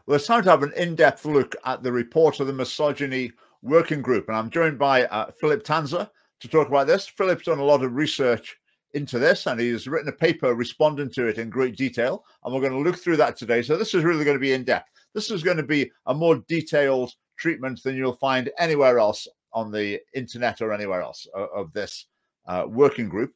Well, it's time to have an in-depth look at the report of the Misogyny Working Group. And I'm joined by Phil Tanzer to talk about this. Philip's done a lot of research into this, and he's written a paper responding to it in great detail. And we're going to look through that today. So this is really going to be in-depth. This is going to be a more detailed treatment than you'll find anywhere else on the internet or anywhere else of this working group.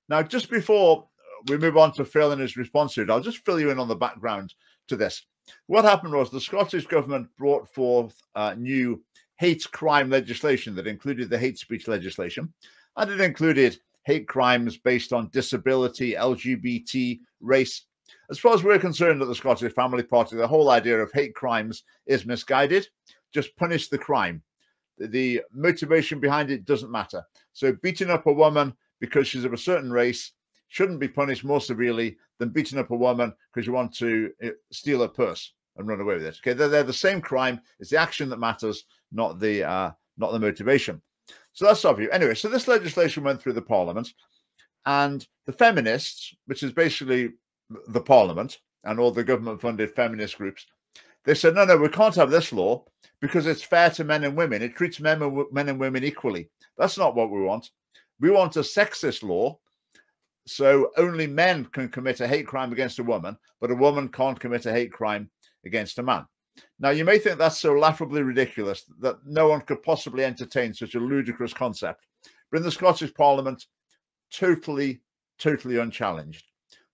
Now, just before we move on to Phil and his response to it, I'll just fill you in on the background to this. What happened was the Scottish government brought forth new hate crime legislation that included the hate speech legislation, and it included hate crimes based on disability, LGBT, race. As far as we're concerned at the Scottish Family Party, the whole idea of hate crimes is misguided. Just punish the crime. The motivation behind it doesn't matter. So beating up a woman because she's of a certain race shouldn't be punished more severely than beating up a woman because you want to steal her purse and run away with it. Okay, they're the same crime. It's the action that matters, not the motivation. So that's our view. Anyway, so this legislation went through the Parliament, and the feminists, which is basically the Parliament and all the government-funded feminist groups, they said, no, we can't have this law because it's fair to men and women. It treats men and women equally. That's not what we want. We want a sexist law, so only men can commit a hate crime against a woman, but a woman can't commit a hate crime against a man. Now, you may think that's so laughably ridiculous that no one could possibly entertain such a ludicrous concept. But in the Scottish Parliament, totally unchallenged.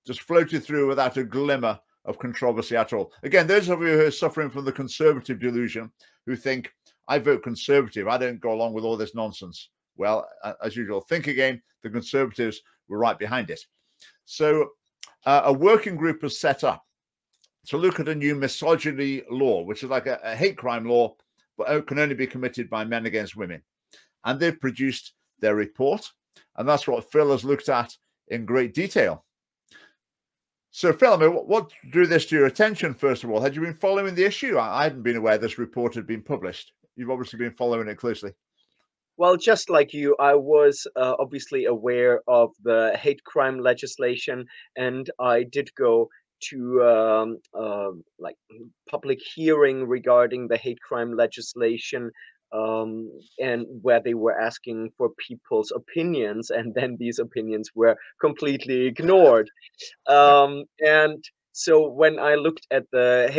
Just floated through without a glimmer of controversy at all. Again, those of you who are suffering from the conservative delusion, who think, I vote conservative, I don't go along with all this nonsense. Well, as usual, think again. The Conservatives were right behind it. So a working group was set up to look at a new misogyny law, which is like a hate crime law, but can only be committed by men against women. And they've produced their report. And that's what Phil has looked at in great detail. So, Phil, I mean, what drew this to your attention, first of all? Had you been following the issue? I hadn't been aware this report had been published. You've obviously been following it closely. Well, just like you, I was obviously aware of the hate crime legislation, and I did go to like public hearing regarding the hate crime legislation, and where they were asking for people's opinions, and then these opinions were completely ignored. And so when I looked at the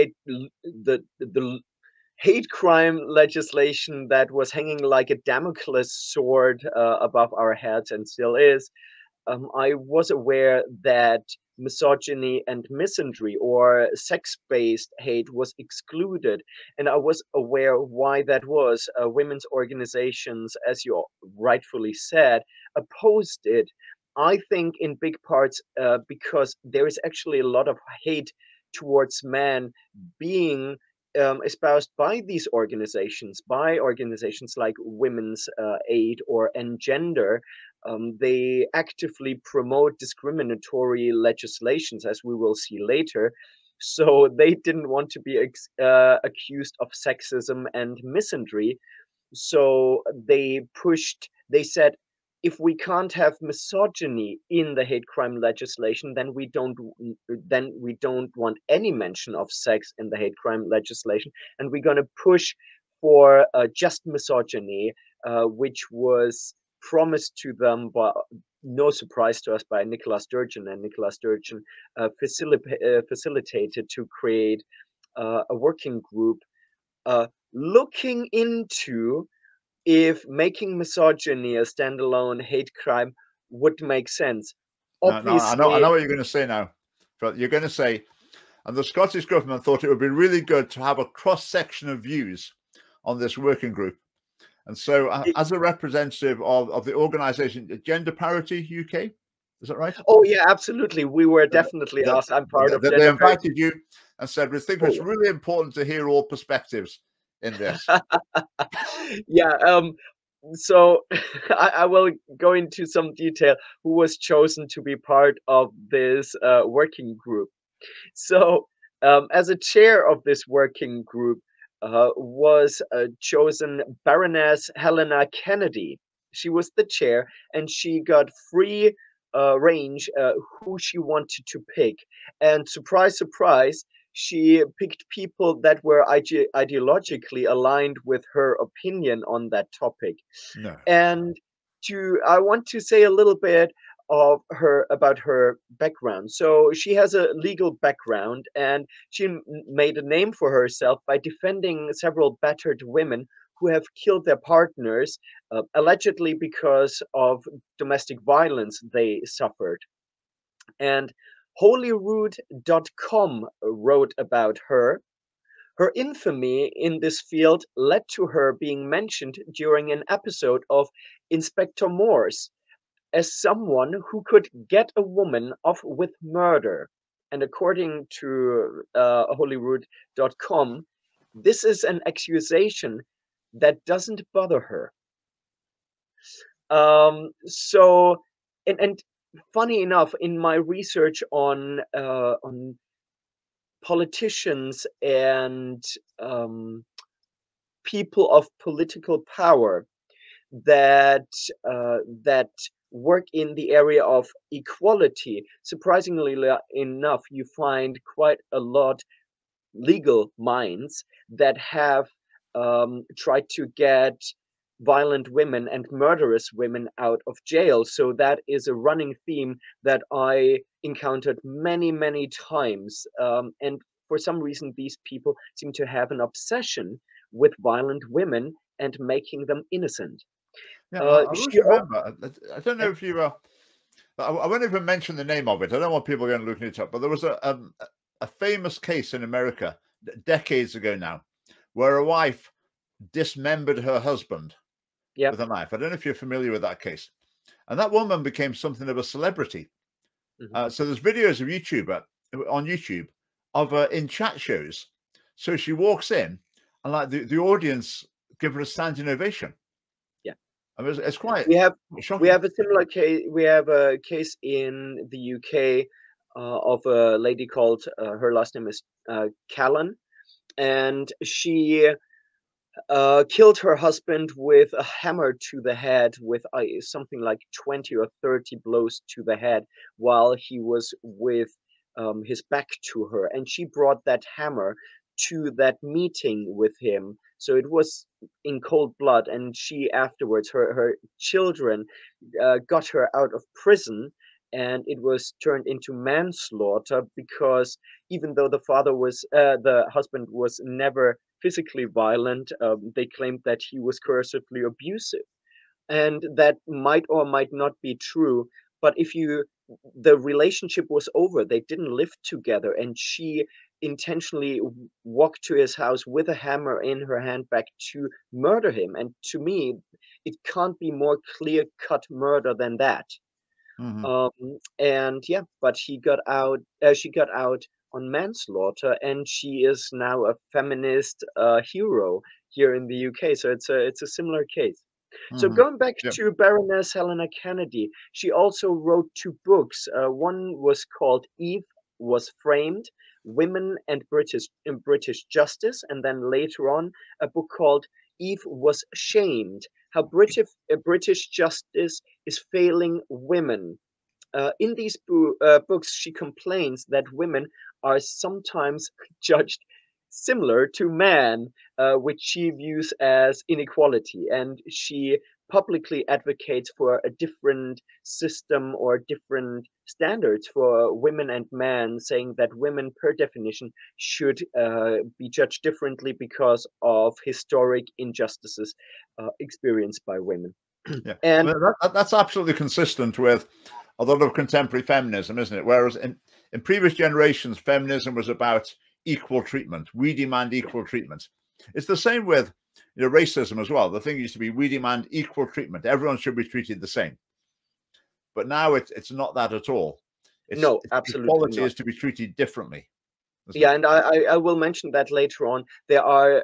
hate crime legislation that was hanging like a Damocles sword above our heads and still is, I was aware that misogyny and misandry or sex-based hate was excluded, and I was aware why that was. Women's organizations, as you rightfully said, opposed it. I think in big parts because there is actually a lot of hate towards men being espoused by these organizations, by organizations like Women's Aid or Engender. They actively promote discriminatory legislations, as we will see later. So they didn't want to be accused of sexism and misandry. So they said, if we can't have misogyny in the hate crime legislation, then we don't want any mention of sex in the hate crime legislation, and we're going to push for just misogyny, which was promised to them, but no surprise to us, by Nicola Sturgeon. And Nicola Sturgeon facilitated to create a working group looking into if making misogyny a standalone hate crime would make sense. Obviously, no, I know what you're going to say now. But you're going to say, and the Scottish government thought it would be really good to have a cross-section of views on this working group. And so as a representative of the organization Gender Parity UK, is that right? Oh, yeah, absolutely. We were definitely asked. I'm part of They invited you and said, we think it's really important to hear all perspectives in this. Yeah. So I will go into some detail who was chosen to be part of this working group. So as a chair of this working group was chosen Baroness Helena Kennedy. She was the chair, and she got free range who she wanted to pick. And surprise, surprise, she picked people that were ideologically aligned with her opinion on that topic. No. And I want to say a little bit of her about her background. So she has a legal background, and she made a name for herself by defending several battered women who have killed their partners, allegedly because of domestic violence they suffered. And holyrood.com wrote about her. Her infamy in this field led to her being mentioned during an episode of Inspector Morse as someone who could get a woman off with murder. And according to holyrood.com, this is an accusation that doesn't bother her. So, and funny enough, in my research on politicians and people of political power that work in the area of equality, surprisingly enough, you find quite a lot legal minds that have tried to get violent women and murderous women out of jail. So that is a running theme that I encountered many, many times. And for some reason, these people seem to have an obsession with violent women and making them innocent. Yeah, I always She, remember. I don't know yeah, if you. I won't even mention the name of it. I don't want people going to look it up. But there was a famous case in America decades ago now, where a wife dismembered her husband yeah, with a knife. I don't know if you're familiar with that case. And that woman became something of a celebrity. mhm. So there's videos of on YouTube of her in chat shows. So she walks in, and like the audience give her a standing ovation. Yeah. I mean, it's quite We have shocking. a similar case. We have a case in the UK of a lady called her last name is Callan, and she killed her husband with a hammer to the head, with something like 20 or 30 blows to the head, while he was with his back to her. And she brought that hammer to that meeting with him. So it was in cold blood. And she afterwards, her children got her out of prison. And it was turned into manslaughter because even though the husband was never physically violent, they claimed that he was coercively abusive, and that might or might not be true. But the relationship was over, they didn't live together, and she intentionally walked to his house with a hammer in her handbag to murder him. And to me, it can't be more clear cut murder than that. Mm-hmm. And yeah, but she got out on manslaughter, and she is now a feminist hero here in the UK. So it's a similar case. So Mm-hmm. going back Yep. to Baroness Helena Kennedy, she also wrote two books. One was called Eve Was Framed: Women and British Justice, and then later on a book called Eve Was Shamed: How British Justice is Failing Women. In these books, she complains that women are sometimes judged similar to men, which she views as inequality. And she publicly advocates for a different system or different standards for women and men, saying that women, per definition, should be judged differently because of historic injustices experienced by women. Yeah. And Well, that's absolutely consistent with a lot of contemporary feminism, isn't it? Whereas in previous generations, feminism was about equal treatment. We demand equal treatment. It's the same with racism as well. The thing used to be we demand equal treatment. Everyone should be treated the same. But now it's not that at all. no, It's absolutely equality not. is to be treated differently, isn't Yeah, it? and I will mention that later on. There are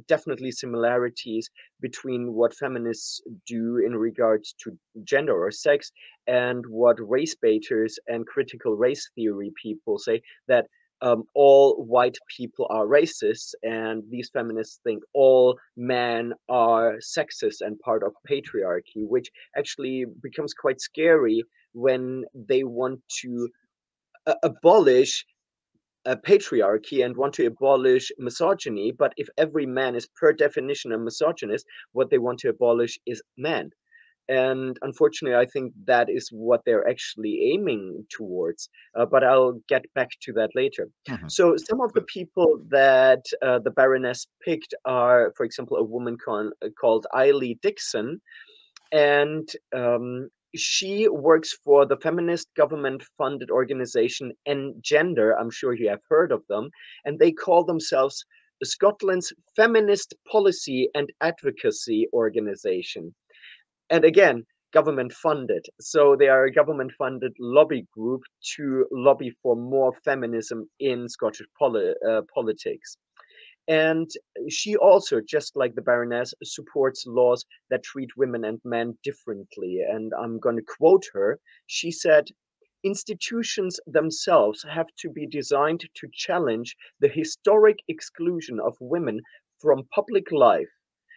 definitely similarities between what feminists do in regards to gender or sex and what race baiters and critical race theory people say, that all white people are racist, and these feminists think all men are sexist and part of patriarchy, which actually becomes quite scary when they want to abolish patriarchy and want to abolish misogyny, but if every man is per definition a misogynist, what they want to abolish is man. And unfortunately, I think that is what they're actually aiming towards. But I'll get back to that later. Mhm. So some of the people that the Baroness picked are, for example, a woman called Ailee Dixon, and she works for the feminist government-funded organization Engender. I'm sure you have heard of them, and they call themselves Scotland's Feminist Policy and Advocacy Organization. And again, government funded. So they are a government funded lobby group to lobby for more feminism in Scottish politics. And she also, just like the Baroness, supports laws that treat women and men differently. And I'm going to quote her. She said, institutions themselves have to be designed to challenge the historic exclusion of women from public life.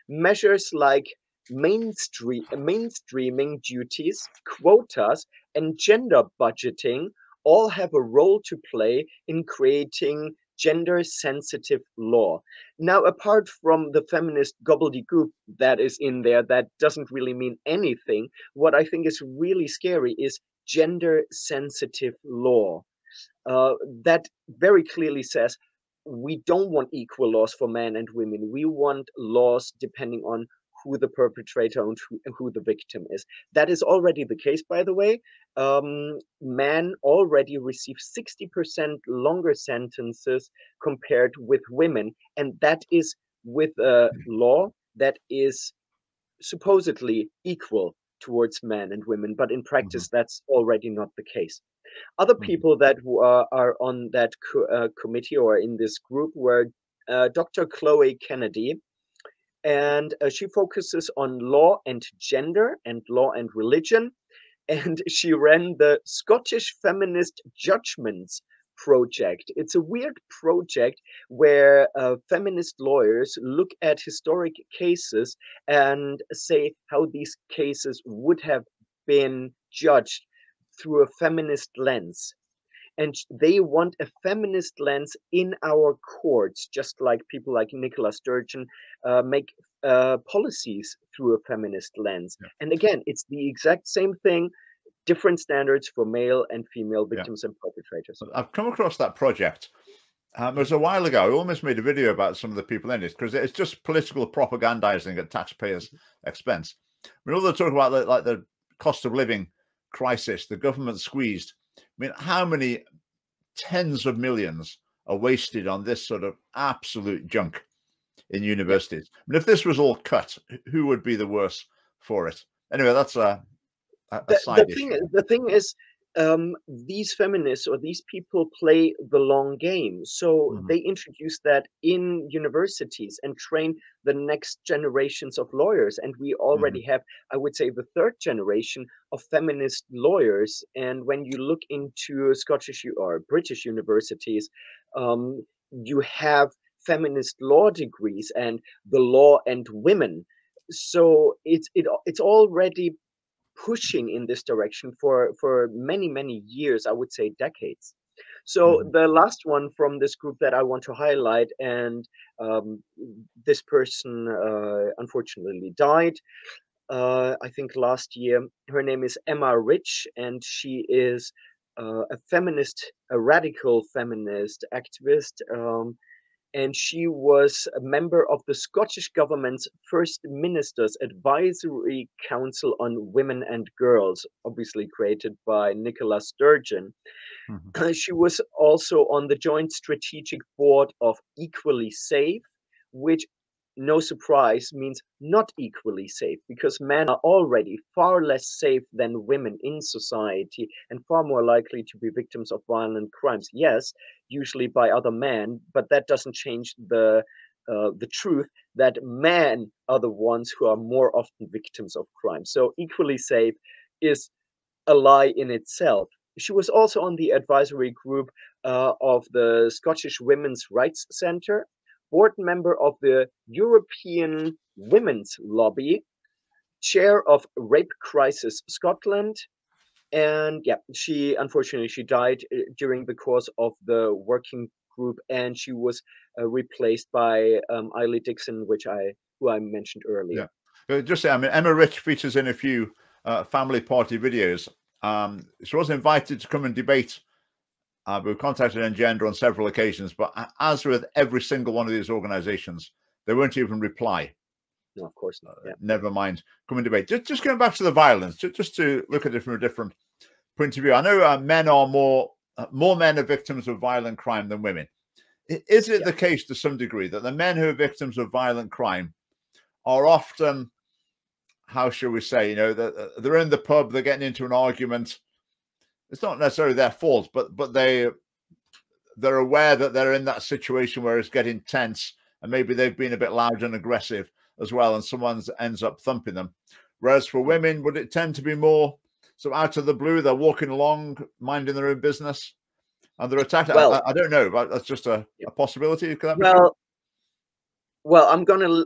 Measures like mainstreaming duties, quotas, and gender budgeting all have a role to play in creating gender sensitive law. Now, apart from the feminist gobbledygook that is in there, that doesn't really mean anything, what I think is really scary is gender sensitive law. That very clearly says we don't want equal laws for men and women. We want laws depending on who the perpetrator and who the victim is. That is already the case, by the way. Men already receive 60% longer sentences compared with women, and that is with a law that is supposedly equal towards men and women, but in practice, that's already not the case. Other people that are on that committee or in this group were Dr. Chloe Kennedy, and she focuses on law and gender and law and religion. And she ran the Scottish Feminist Judgments Project. It's a weird project where feminist lawyers look at historic cases and say how these cases would have been judged through a feminist lens. And they want a feminist lens in our courts, just like people like Nicola Sturgeon make policies through a feminist lens. Yeah. And again, it's the exact same thing, different standards for male and female victims and perpetrators. I've come across that project. It was a while ago. I almost made a video about some of the people in it because it's just political propagandizing at taxpayers' expense. We know they're talking about the cost of living crisis, the government squeezed. I mean, how many tens of millions are wasted on this sort of absolute junk in universities? I mean, if this was all cut, who would be the worse for it? Anyway, that's a side issue. The thing is, these feminists or these people play the long game. So they introduce that in universities and train the next generations of lawyers. And we already have, I would say, the third generation of feminist lawyers. And when you look into Scottish or British universities, you have feminist law degrees and the law and women. So it's already pushing in this direction for many years, I would say decades. So the last one from this group that I want to highlight, and this person unfortunately died, I think last year. Her name is Emma Rich, and she is a feminist, a radical feminist activist. And she was a member of the Scottish Government's First Minister's Advisory Council on Women and Girls, obviously created by Nicola Sturgeon. She was also on the Joint Strategic Board of Equally Safe, which, no surprise, means not equally safe, because men are already far less safe than women in society and far more likely to be victims of violent crimes. Yes, usually by other men, but that doesn't change the truth that men are the ones who are more often victims of crime. So equally safe is a lie in itself. She was also on the advisory group of the Scottish Women's Rights Centre, board member of the European Women's Lobby, chair of Rape Crisis Scotland, And yeah, unfortunately she died during the course of the working group, and she was replaced by Ailee Dixon, who I mentioned earlier. Yeah. Just say, I mean, Emma Rich features in a few family party videos. She was invited to come and debate. We've contacted Engender on several occasions, but as with every single one of these organizations, they won't even reply. No, of course not. Yeah. Never mind come and debate. Just going back to the violence, just to look at it from a different point of view. I know men are more men are victims of violent crime than women. Is it the case to some degree that the men who are victims of violent crime are often, how shall we say, you know, they're in the pub, they're getting into an argument. It's not necessarily their fault, but they're aware that they're in that situation where it's getting tense, and maybe they've been a bit loud and aggressive as well, and someone ends up thumping them. Whereas for women, would it tend to be more so out of the blue, they're walking along, minding their own business, and they're attacked? Well, I don't know, but that's just a possibility. Could that be well, true? well, I'm gonna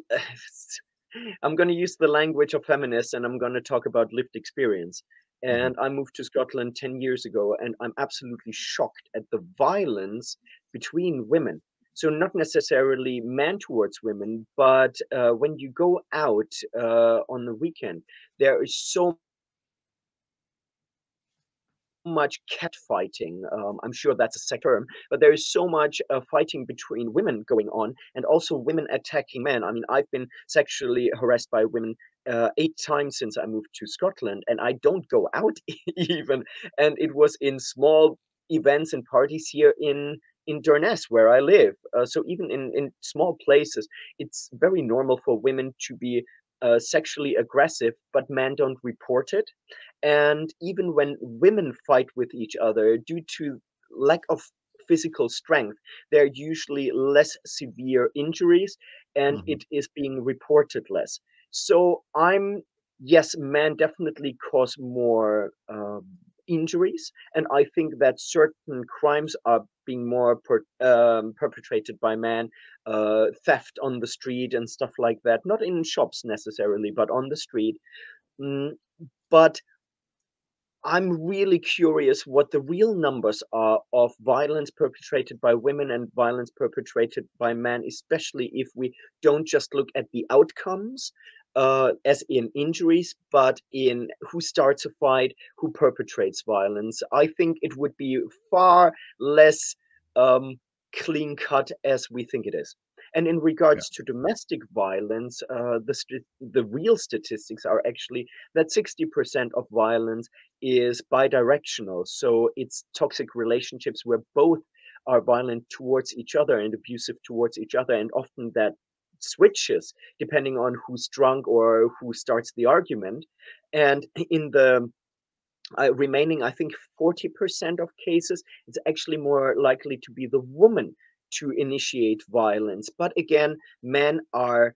use the language of feminists, and I'm gonna talk about lived experience. And I moved to Scotland 10 years ago, and I'm absolutely shocked at the violence between women. So not necessarily men towards women, but when you go out on the weekend, there is so much cat fighting. I'm sure that's a second term, but there is so much fighting between women going on, and also women attacking men. I mean, I've been sexually harassed by women 8 times since I moved to Scotland, and I don't go out even. And it was in small events and parties here in Durness, where I live. So even in small places, it's very normal for women to be sexually aggressive, but men don't report it. And even when women fight with each other, due to lack of physical strength, there are usually less severe injuries, and it is being reported less. So yes, men definitely cause more injuries, and I think that certain crimes are being more perpetrated by men, theft on the street and stuff like that. Not in shops necessarily, but on the street. Mm, but I'm really curious what the real numbers are of violence perpetrated by women and violence perpetrated by men, especially if we don't just look at the outcomes, as in injuries, but in who starts a fight, who perpetrates violence. I think it would be far less clean cut as we think it is. And in regards to domestic violence, the real statistics are actually that 60% of violence is bidirectional. So it's toxic relationships where both are violent towards each other and abusive towards each other. And often that switches depending on who's drunk or who starts the argument. And in the remaining, I think 40% of cases, it's actually more likely to be the woman to initiate violence. But again, men are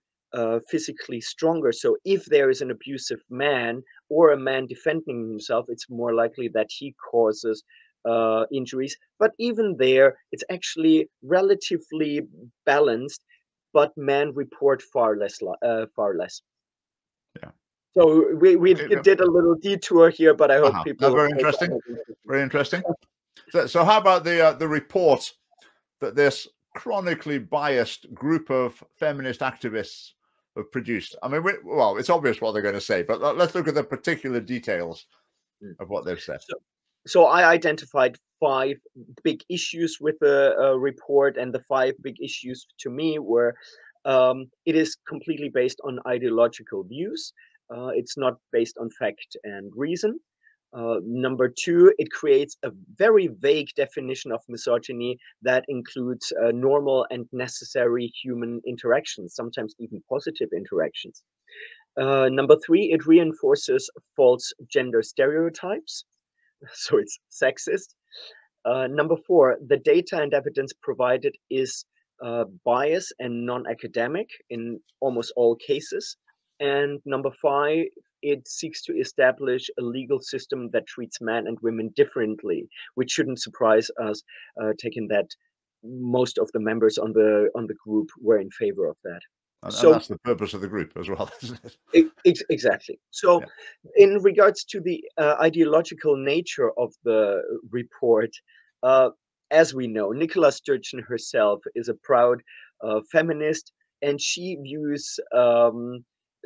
physically stronger. So if there is an abusive man or a man defending himself, it's more likely that he causes injuries. But even there, it's actually relatively balanced, but men report far less. Yeah. So we did a little detour here, but I hope people. Very interesting. Very interesting. So how about the report that this chronically biased group of feminist activists have produced? I mean, well, it's obvious what they're going to say, but let's look at the particular details of what they've said. So I identified 5 big issues with the report, and the 5 big issues to me were it is completely based on ideological views. It's not based on fact and reason. Number 2, it creates a very vague definition of misogyny that includes normal and necessary human interactions, sometimes even positive interactions. Number 3, it reinforces false gender stereotypes, so it's sexist. Number 4, the data and evidence provided is biased and non-academic in almost all cases. And number 5, it seeks to establish a legal system that treats men and women differently, which shouldn't surprise us, taking that most of the members on the group were in favor of that. And that's the purpose of the group as well, isn't it? Exactly. So, Yeah. in regards to the ideological nature of the report, as we know, Nicola Sturgeon herself is a proud feminist, and she views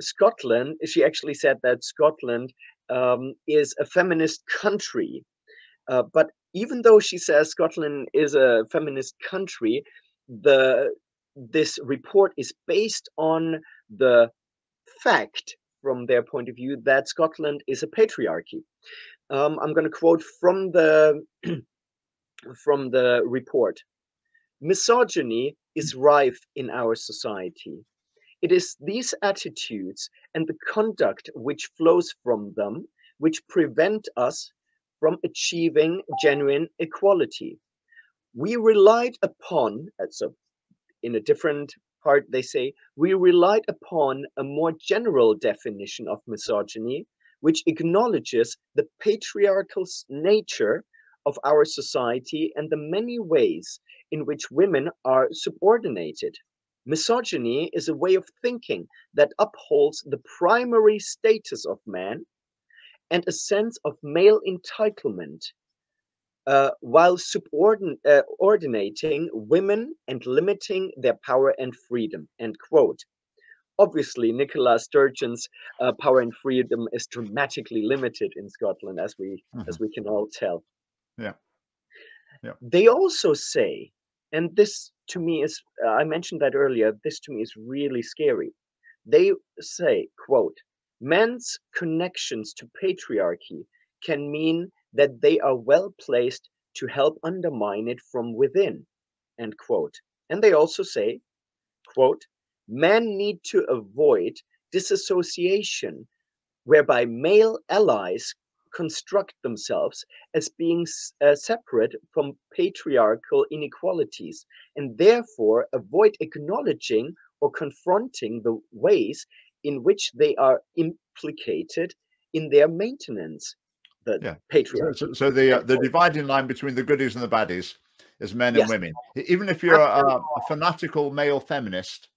Scotland. She actually said that Scotland is a feminist country. But even though she says Scotland is a feminist country, this report is based on the fact, from their point of view, that Scotland is a patriarchy. I'm going to quote from the from the report. Misogyny is rife in our society. It is these attitudes and the conduct which flows from them which prevent us from achieving genuine equality. We relied upon, so in a different part, they say, we relied upon a more general definition of misogyny, which acknowledges the patriarchal nature of our society and the many ways in which women are subordinated. Misogyny is a way of thinking that upholds the primary status of man and a sense of male entitlement, while subordinating women and limiting their power and freedom. End quote. Obviously, Nicola Sturgeon's power and freedom is dramatically limited in Scotland, as we can all tell. Yeah. Yeah. They also say, and this to me is, I mentioned that earlier, this to me is really scary. They say, quote, men's connections to patriarchy can mean that they are well placed to help undermine it from within, end quote. And they also say, quote, men need to avoid disassociation whereby male allies construct themselves as being separate from patriarchal inequalities and therefore avoid acknowledging or confronting the ways in which they are implicated in their maintenance. The patriarchy. So the dividing line between the goodies and the baddies is men and women. Even if you're a fanatical male feminist,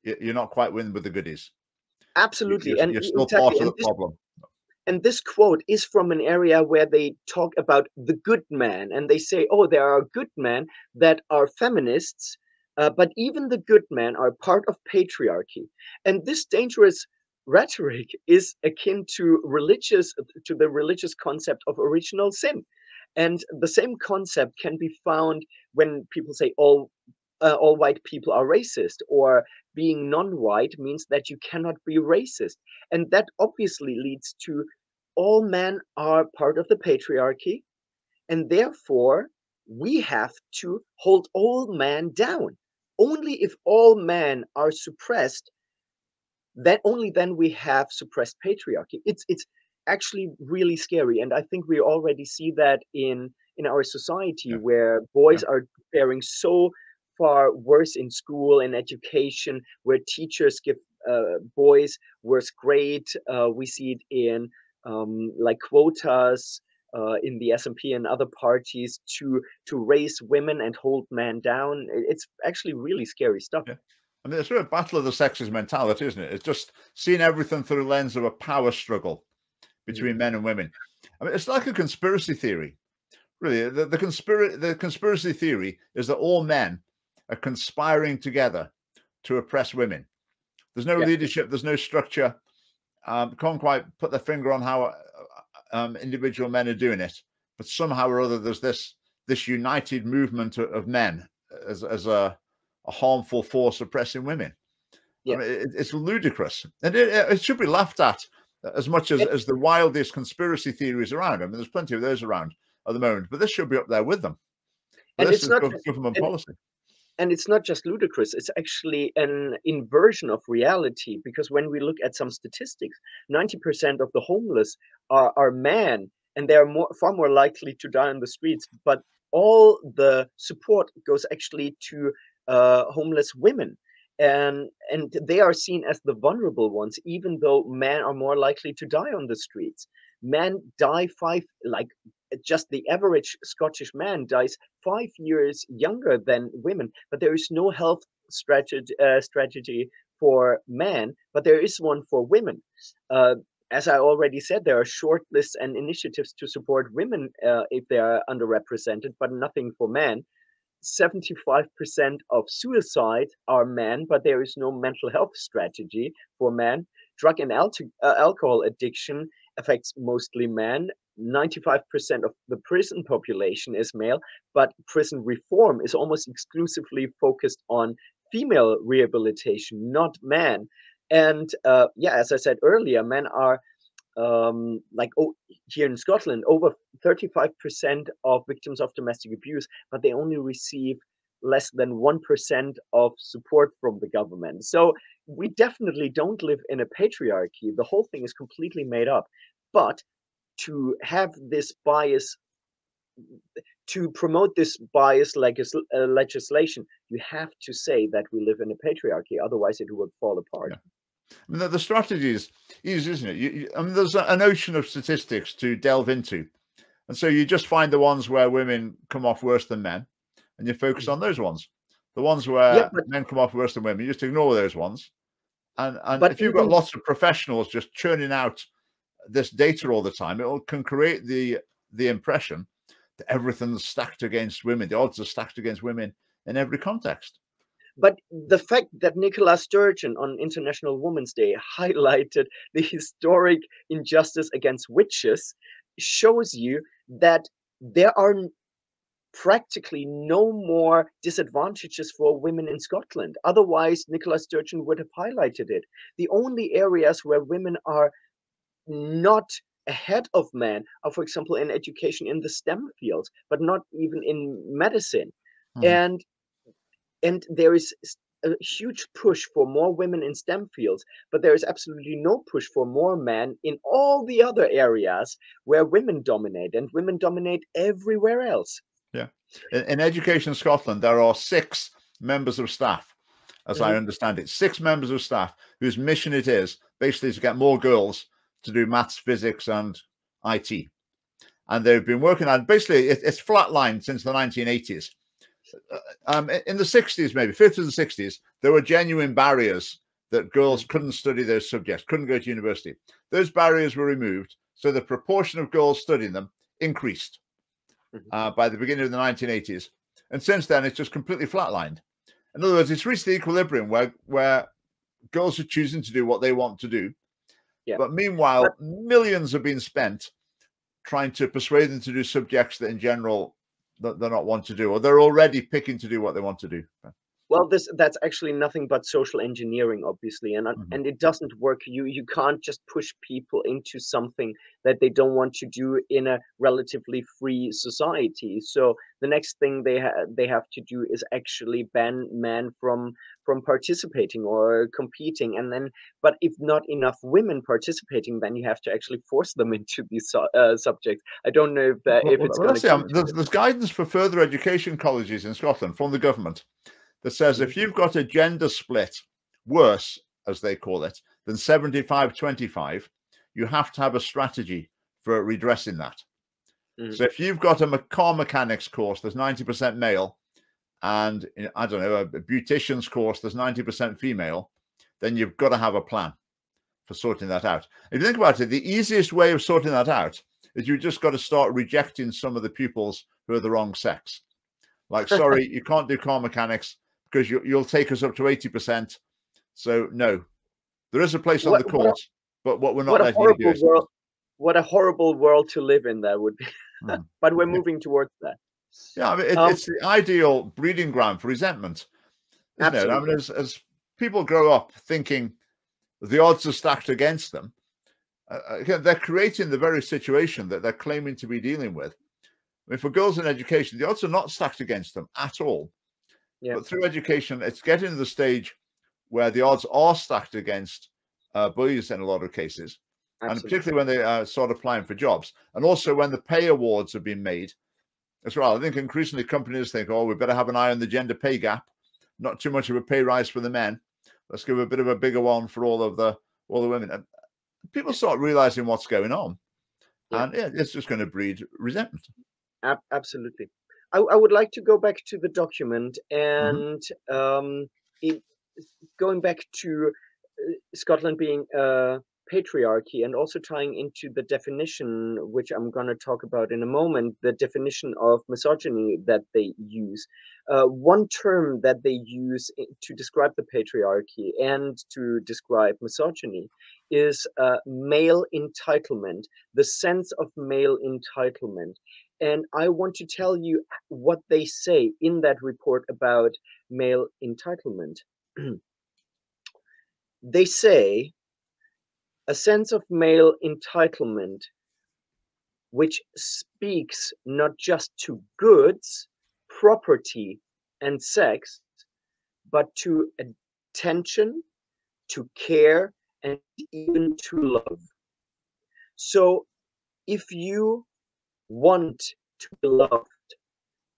you're not quite winning with the goodies. Absolutely. You're still part of the problem. And this quote is from an area where they talk about the good man, and they say, oh, there are good men that are feminists, but even the good men are part of patriarchy. And this dangerous rhetoric is akin to the religious concept of original sin. And the same concept can be found when people say all white people are racist, or being non-white means that you cannot be racist. And that obviously leads to all men are part of the patriarchy, and therefore we have to hold all men down. Only if all men are suppressed, then only then we have suppressed patriarchy. It's actually really scary, and I think we already see that in our society, where boys are faring so far worse in school and education, where teachers give boys worse grade. We see it in like quotas in the SNP and other parties to raise women and hold men down. It's actually really scary stuff. Yeah. I mean, it's sort of battle of the sexes mentality, isn't it? It's just seeing everything through the lens of a power struggle between men and women. I mean, it's like a conspiracy theory. Really, the conspiracy theory is that all men are conspiring together to oppress women. There's no leadership, there's no structure. Can't quite put their finger on how individual men are doing it, but somehow or other there's this united movement of men as a harmful force oppressing women. I mean, it's ludicrous, and it should be laughed at as much as the wildest conspiracy theories around. I mean, there's plenty of those around at the moment, but this should be up there with them. But and this it's is not government policy. And it's not just ludicrous, it's actually an inversion of reality, because when we look at some statistics, 90% of the homeless are men, and they are far more likely to die on the streets. But all the support goes actually to homeless women. And they are seen as the vulnerable ones, even though men are more likely to die on the streets. Men die just the average Scottish man dies 5 years younger than women, but there is no health strategy for men, but there is one for women. As I already said, there are short lists and initiatives to support women if they are underrepresented, but nothing for men. 75% of suicide are men, but there is no mental health strategy for men. Drug and alcohol addiction affects mostly men. 95% of the prison population is male, but prison reform is almost exclusively focused on female rehabilitation, not men. And yeah, as I said earlier, men are here in Scotland, over 35% of victims of domestic abuse, but they only receive less than 1% of support from the government. So we definitely don't live in a patriarchy. The whole thing is completely made up. But to have this bias, to promote this bias legislation, you have to say that we live in a patriarchy. Otherwise, it would fall apart. Yeah. I mean, the strategy is easy, isn't it? I mean, there's an ocean of statistics to delve into. And so you just find the ones where women come off worse than men, and you focus on those ones. The ones where men come off worse than women, you just ignore those ones. And if you've got lots of professionals just churning out this data all the time, it can create the impression that everything's stacked against women. The odds are stacked against women in every context. But the fact that Nicola Sturgeon on International Women's Day highlighted the historic injustice against witches shows you that there are practically no more disadvantages for women in Scotland. Otherwise, Nicola Sturgeon would have highlighted it. The only areas where women are not ahead of men are, for example, in education in the STEM fields, but not even in medicine. And there is a huge push for more women in STEM fields, but there is absolutely no push for more men in all the other areas where women dominate, and women dominate everywhere else. Yeah. In Education Scotland, there are 6 members of staff, as I understand it, 6 members of staff whose mission it is basically to get more girls to do maths, physics, and IT. And they've been working on, basically, it's flatlined since the 1980s. In the 60s, maybe 50s and 60s, there were genuine barriers that girls couldn't study those subjects, couldn't go to university. Those barriers were removed, so the proportion of girls studying them increased by the beginning of the 1980s. And since then, it's just completely flatlined. In other words, it's reached the equilibrium where girls are choosing to do what they want to do. Yeah. But meanwhile, millions have been spent trying to persuade them to do subjects that in general they're not want to do, or they're already picking to do what they want to do. Well, that's actually nothing but social engineering, obviously, and it doesn't work. You can't just push people into something that they don't want to do in a relatively free society. So the next thing they have to do is actually ban men from participating or competing, and then, but if not enough women participating, then you have to actually force them into these subjects. I don't know if it's going to. There's guidance for further education colleges in Scotland from the government that says if you've got a gender split worse, as they call it, than 75-25, you have to have a strategy for redressing that. So if you've got a car mechanics course, there's 90% male, and I don't know, a beautician's course, there's 90% female, then you've got to have a plan for sorting that out. If you think about it, the easiest way of sorting that out is you just got to start rejecting some of the pupils who are the wrong sex. Like, sorry, you can't do car mechanics because you'll take us up to 80%. So no, there is a place on the course, but what we're not letting you do is. What a horrible world to live in that would be. But we're moving towards that. Yeah, I mean, it's the ideal breeding ground for resentment, isn't it? I mean, as people grow up thinking the odds are stacked against them, they're creating the very situation that they're claiming to be dealing with. I mean, for girls in education, the odds are not stacked against them at all. Yeah. But through education, it's getting to the stage where the odds are stacked against boys in a lot of cases. Absolutely. And particularly when they start applying for jobs. And also when the pay awards have been made as well. I think increasingly companies think, oh, we better have an eye on the gender pay gap. Not too much of a pay rise for the men. Let's give a bit of a bigger one for all the women. And people start realizing what's going on. Yeah. And yeah, it's just going to breed resentment. Absolutely. I would like to go back to the document, and going back to Scotland being a patriarchy, and also tying into the definition, which I'm going to talk about in a moment, the definition of misogyny that they use. One term that they use to describe the patriarchy and to describe misogyny is male entitlement, the sense of male entitlement. And I want to tell you what they say in that report about male entitlement. They say a sense of male entitlement which speaks not just to goods, property, and sex, but to attention, to care, and even to love. So if you want to be loved,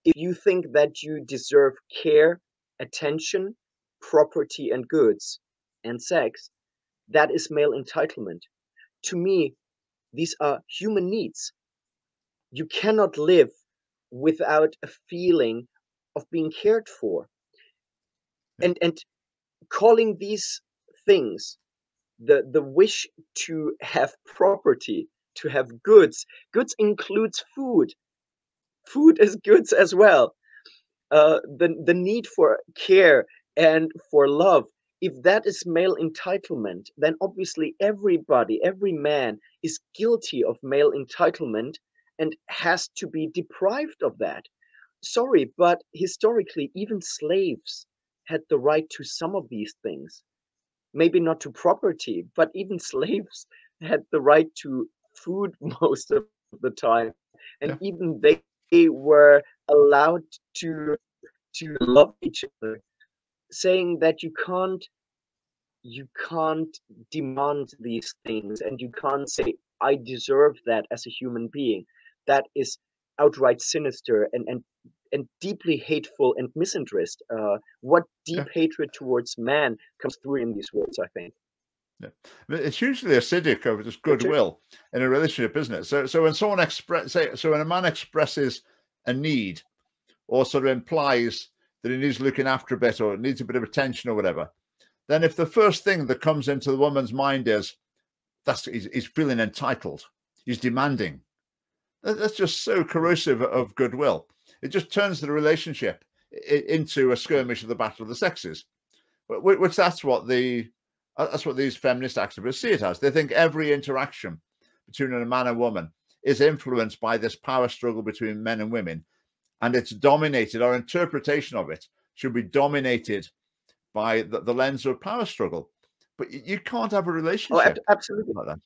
if you think that you deserve care, attention, property, and goods, and sex, that is male entitlement. To me, these are human needs. You cannot live without a feeling of being cared for. And calling these things the wish to have property, to have goods. Goods includes food. Food is goods as well. The need for care and for love. If that is male entitlement, then obviously everybody, every man is guilty of male entitlement and has to be deprived of that. Sorry, but historically, even slaves had the right to some of these things. Maybe not to property, but even slaves had the right to food most of the time. And even they were allowed to love each other, saying that you can't demand these things, and you can't say, I deserve that as a human being. That is outright sinister and deeply hateful and misinterest. What deep hatred towards man comes through in these words, I think. Yeah. It's hugely acidic over just goodwill in a relationship, isn't it? So when someone when a man expresses a need, or sort of implies that he needs looking after a bit, or needs a bit of attention or whatever, then if the first thing that comes into the woman's mind is he's feeling entitled, he's demanding, that's just so corrosive of goodwill. It just turns the relationship into a skirmish of the battle of the sexes, which that's what these feminist activists see it as. They think every interaction between a man and woman is influenced by this power struggle between men and women, and it's dominated, our interpretation of it should be dominated by the lens of power struggle. But you can't have a relationship. Oh, absolutely. Like that.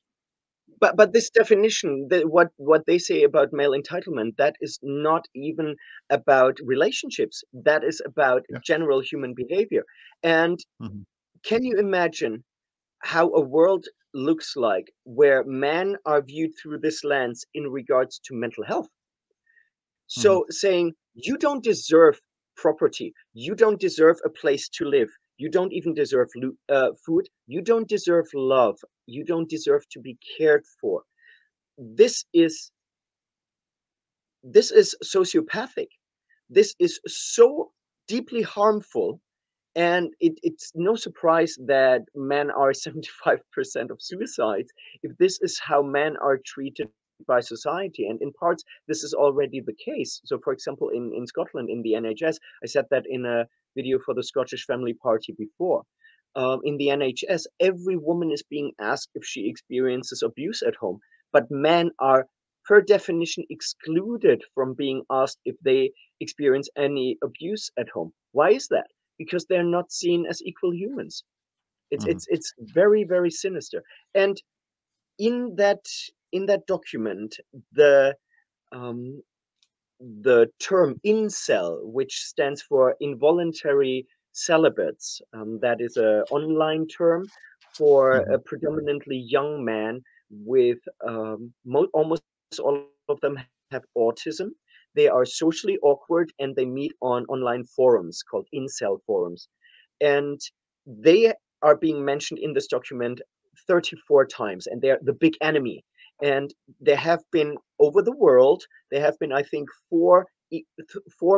But this definition, what they say about male entitlement, that is not even about relationships. That is about general human behavior. And can you imagine how a world looks like where men are viewed through this lens in regards to mental health? So saying, you don't deserve property, you don't deserve a place to live, you don't even deserve food, you don't deserve love, you don't deserve to be cared for. This is sociopathic. This is so deeply harmful. And it's no surprise that men are 75% of suicides if this is how men are treated by society. And in parts, this is already the case. So, for example, in Scotland, in the NHS, I said that in a video for the Scottish Family Party before. In the NHS, every woman is being asked if she experiences abuse at home, but men are, per definition, excluded from being asked if they experience any abuse at home. Why is that? Because they're not seen as equal humans. It's very, very sinister. And in that document, the term incel, which stands for involuntary celibates, that is an online term for a predominantly young man with almost all of them have autism. They are socially awkward, and they meet on online forums called incel forums. And they are being mentioned in this document 34 times, and they're the big enemy. And there have been, over the world, there have been, I think, four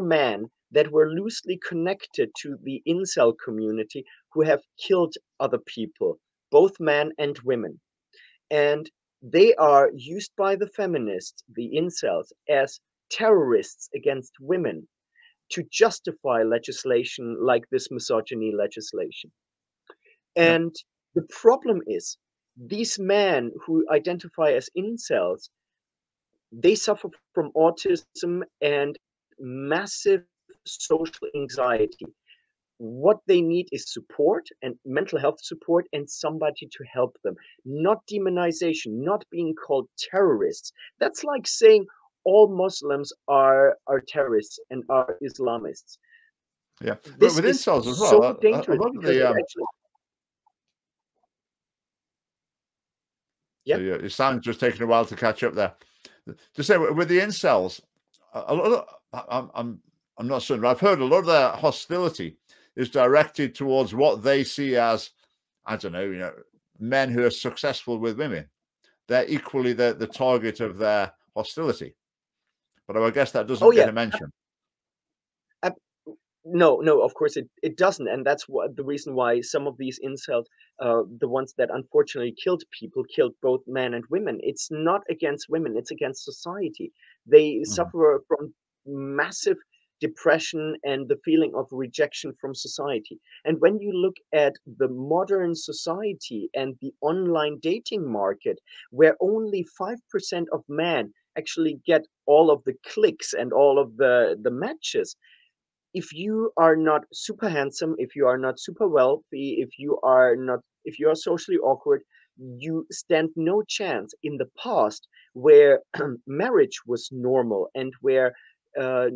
men that were loosely connected to the incel community who have killed other people, both men and women. And they are used by the feminists, the incels, as terrorists against women to justify legislation like this misogyny legislation. Yeah. And the problem is, these men who identify as incels, they suffer from autism and massive social anxiety. What they need is support and mental health support and somebody to help them, not demonization, not being called terrorists. That's like saying all Muslims are terrorists and are Islamists. Yeah, but This with is incels as so well, a dangerous lot of because it the actually, so yeah. your sound's just taking a while to catch up there. To say with the incels, a lot of I'm not certain, but I've heard a lot of their hostility is directed towards what they see as, I don't know, men who are successful with women. They're equally the target of their hostility. But I guess that Oh doesn't get yeah. a mention. No, no, of course it doesn't, and that's what the reason why some of these incels, the ones that unfortunately killed people, killed both men and women. It's not against women; it's against society. They Mhm. suffer from massive depression and the feeling of rejection from society. And when you look at the modern society and the online dating market, where only 5% of men actually get all of the clicks and all of the matches, if you are not super handsome, if you are not super wealthy, if you are socially awkward, you stand no chance. In the past, where marriage was normal and uh,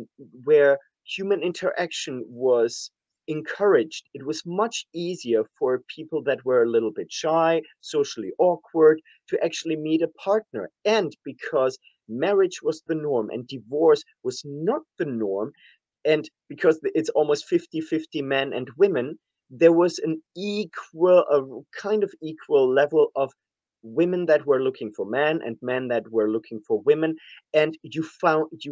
where human interaction was encouraged, it was much easier for people that were a little bit shy, socially awkward, to actually meet a partner. And because marriage was the norm and divorce was not the norm, and because it's almost 50-50 men and women, there was an equal, a kind of equal level of women that were looking for men and men that were looking for women, and you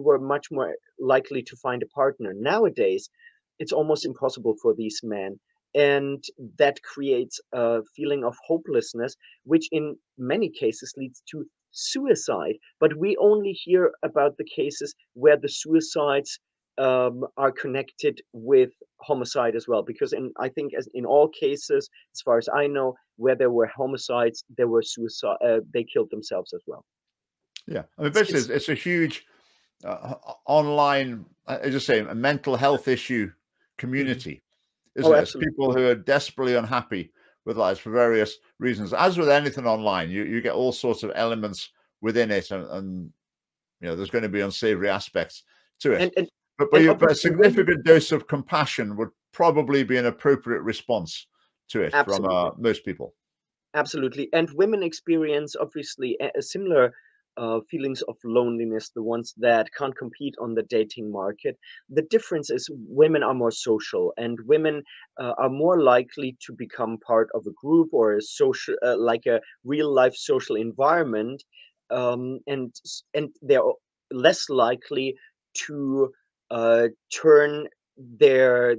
were much more likely to find a partner. Nowadays it's almost impossible for these men, and that creates a feeling of hopelessness, which in many cases leads to suicide. But we only hear about the cases where the suicides are connected with homicide as well, because I think as in all cases, as far as I know, where there were homicides, there were suicide. They killed themselves as well. Yeah, I mean, It's, basically, it's a huge online, as I say, a mental health issue Mhm. community, Oh, isn't it? It's absolutely. people who are desperately unhappy with lives for various reasons. As with anything online, you get all sorts of elements within it, and there's going to be unsavory aspects to it. And and But and but a obviously when you, significant dose of compassion would probably be an appropriate response to it from absolutely. most people. Absolutely. And women experience obviously a similar feelings of loneliness, the ones that can't compete on the dating market. The difference is women are more social, and women are more likely to become part of a group or a social, like a real life social environment, and they're less likely to turn their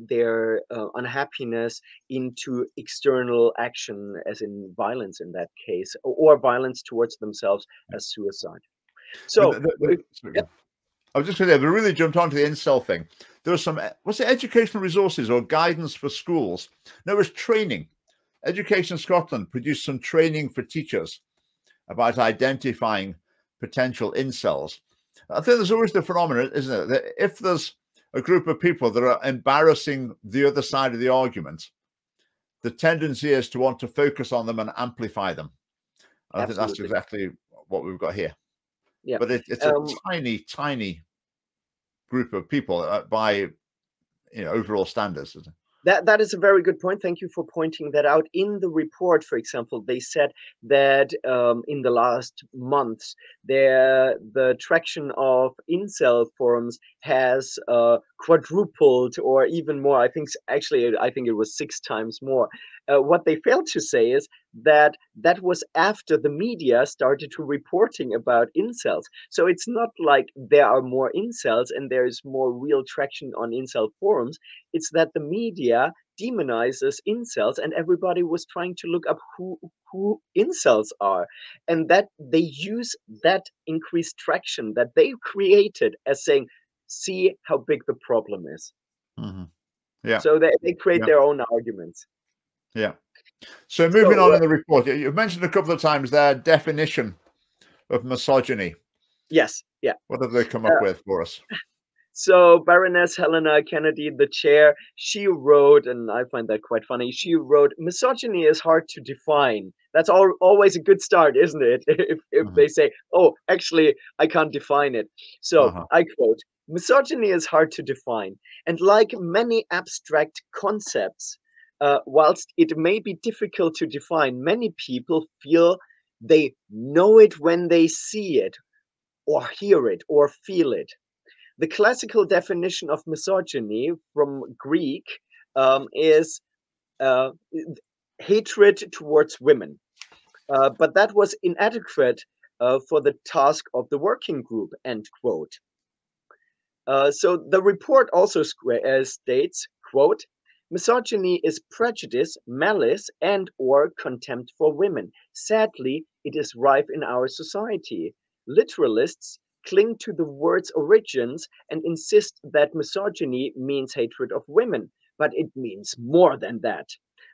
unhappiness into external action, as in violence in that case, or violence towards themselves as suicide. But So, sorry, go yeah, on. I was just going to say, we really jumped onto the incel thing. There was some, what's it, educational resources or guidance for schools? No, it was training. Education Scotland produced some training for teachers about identifying potential incels. I think there's always the phenomenon, isn't it, that if there's a group of people that are embarrassing the other side of the argument, the tendency is to want to focus on them and amplify them. And I think that's absolutely. exactly what we've got here. Yeah. But it's a Um, tiny, tiny group of people by overall standards. That is a very good point. Thank you for pointing that out. In the report, for example, they said that in the last months, the traction of incel forums has quadrupled or even more. I think it was 6 times more. What they failed to say is that that was after the media started to reporting about incels. So it's not like there are more incels and there is more real traction on incel forums. It's that the media demonizes incels, and everybody was trying to look up who incels are, and that they use that increased traction that they created as saying, see how big the problem is. Mm-hmm. Yeah. So they create their own arguments. Yeah. So moving on in the report, you've mentioned a couple of times their definition of misogyny. Yes. Yeah. What have they come up with for us? So Baroness Helena Kennedy, the chair, she wrote, and I find that quite funny, she wrote, misogyny is hard to define. That's always a good start, isn't it? If they say, oh, actually, I can't define it. So I quote, misogyny is hard to define. And like many abstract concepts, whilst it may be difficult to define, many people feel they know it when they see it, or hear it, or feel it. The classical definition of misogyny from Greek is hatred towards women. But that was inadequate for the task of the working group, end quote. So the report also states, quote, misogyny is prejudice, malice, and or contempt for women. Sadly, it is rife in our society. Literalists cling to the word's origins and insist that misogyny means hatred of women, but it means more than that.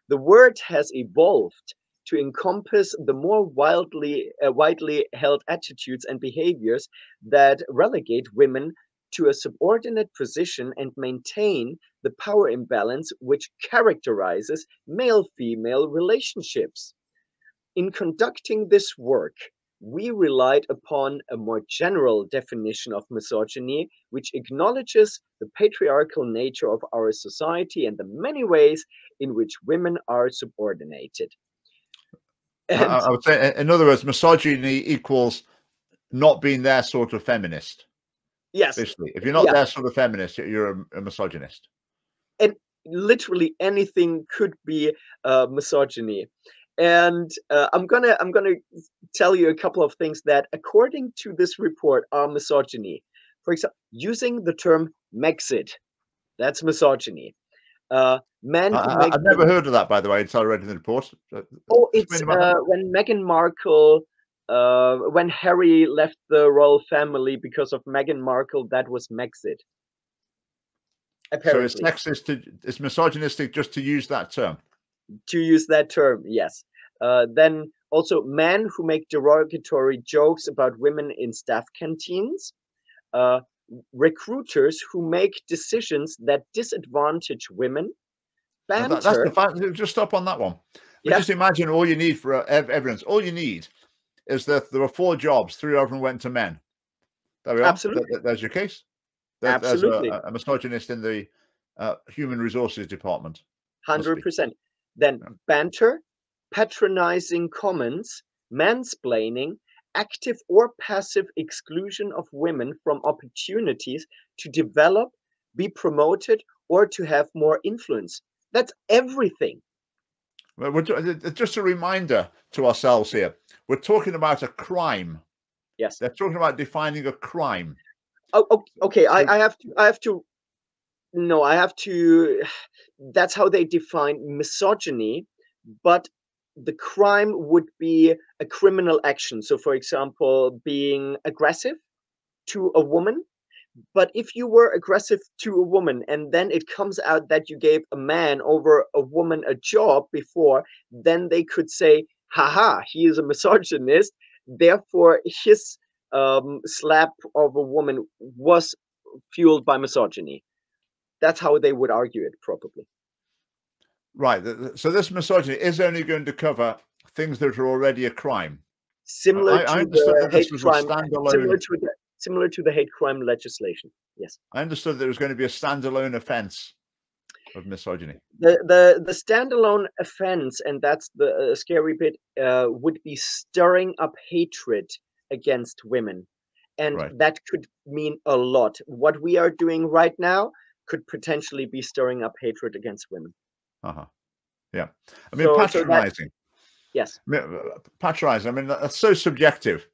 The word has evolved to encompass the more widely held attitudes and behaviors that relegate women to a subordinate position and maintain the power imbalance which characterizes male-female relationships. In conducting this work, we relied upon a more general definition of misogyny, which acknowledges the patriarchal nature of our society and the many ways in which women are subordinated. I would say, in other words, misogyny equals not being their sort of feminist. Yes. Basically, if you're not their sort of feminist, you're a misogynist. And literally anything could be misogyny. And I'm gonna tell you a couple of things that, according to this report, are misogyny. For example, using the term Megxit, that's misogyny. I've never heard of that, by the way, until I read in the report. Oh, it's when Meghan Markle, when Harry left the royal family because of Meghan Markle, that was Megxit. Apparently. So it's sexist, it's misogynistic just to use that term. To use that term, yes. Then also men who make derogatory jokes about women in staff canteens, recruiters who make decisions that disadvantage women, banter. That's the fact. Just stop on that one. But just imagine all you need for evidence. All you need is that there were 4 jobs, 3 of them went to men. There we are. Absolutely. There's your case. Absolutely. There's a misogynist in the human resources department. 100%. Then banter, patronizing comments, mansplaining, active or passive exclusion of women from opportunities to develop, be promoted, or to have more influence. That's everything. Well, just a reminder to ourselves here. We're talking about a crime. Yes. They're talking about defining a crime. Oh, okay. I have to. That's how they define misogyny, but the crime would be a criminal action. So, for example, being aggressive to a woman. But if you were aggressive to a woman and then it comes out that you gave a man over a woman a job before, then they could say, haha, he is a misogynist. Therefore, his slap of a woman was fueled by misogyny. That's how they would argue it, probably. Right. So this misogyny is only going to cover things that are already a crime. Similar to the hate crime, similar to the hate crime legislation. Yes. I understood there was going to be a standalone offense of misogyny. The standalone offense, and that's the scary bit, would be stirring up hatred against women. And that could mean a lot. What we are doing right now could potentially be stirring up hatred against women. Yeah. I mean, patronizing. Yes. Patronizing. I mean, that's so subjective.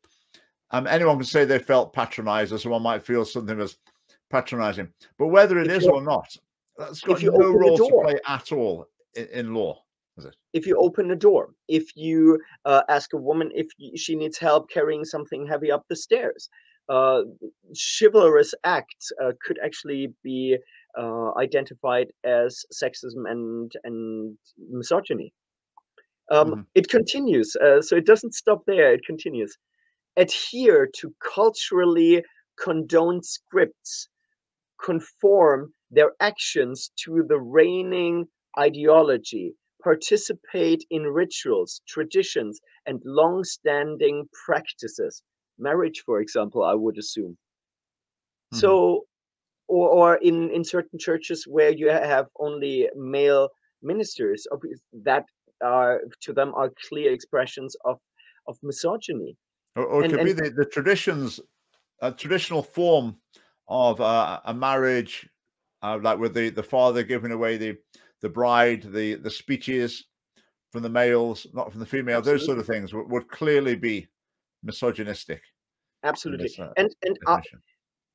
Anyone can say they felt patronized, or someone might feel something was patronizing. But whether it is or not, That's got If you no open the role to door, play at all in law, is it? if you open the door, if you ask a woman if she needs help carrying something heavy up the stairs, uh, chivalrous acts could actually be identified as sexism and misogyny. Hmm. It continues, so it doesn't stop there. It continues. Adhere to culturally condoned scripts, conform their actions to the reigning ideology, participate in rituals, traditions, and long-standing practices. Marriage, for example, I would assume. Hmm. So, or in certain churches where you have only male ministers, that are to them are clear expressions of misogyny. Or it could be And the traditions, a traditional form of a marriage, like with the father giving away the bride, the speeches from the males, not from the female. Those sort absolutely, of things would clearly be misogynistic in absolutely. this And definition.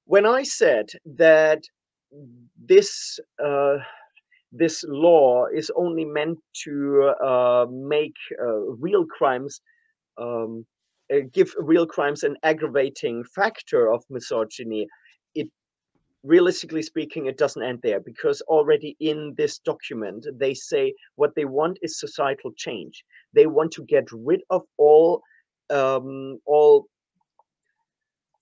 when I said that this this law is only meant to make real crimes, um, give real crimes an aggravating factor of misogyny, it realistically speaking, it doesn't end there, because already in this document they say what they want is societal change. They want to get rid of all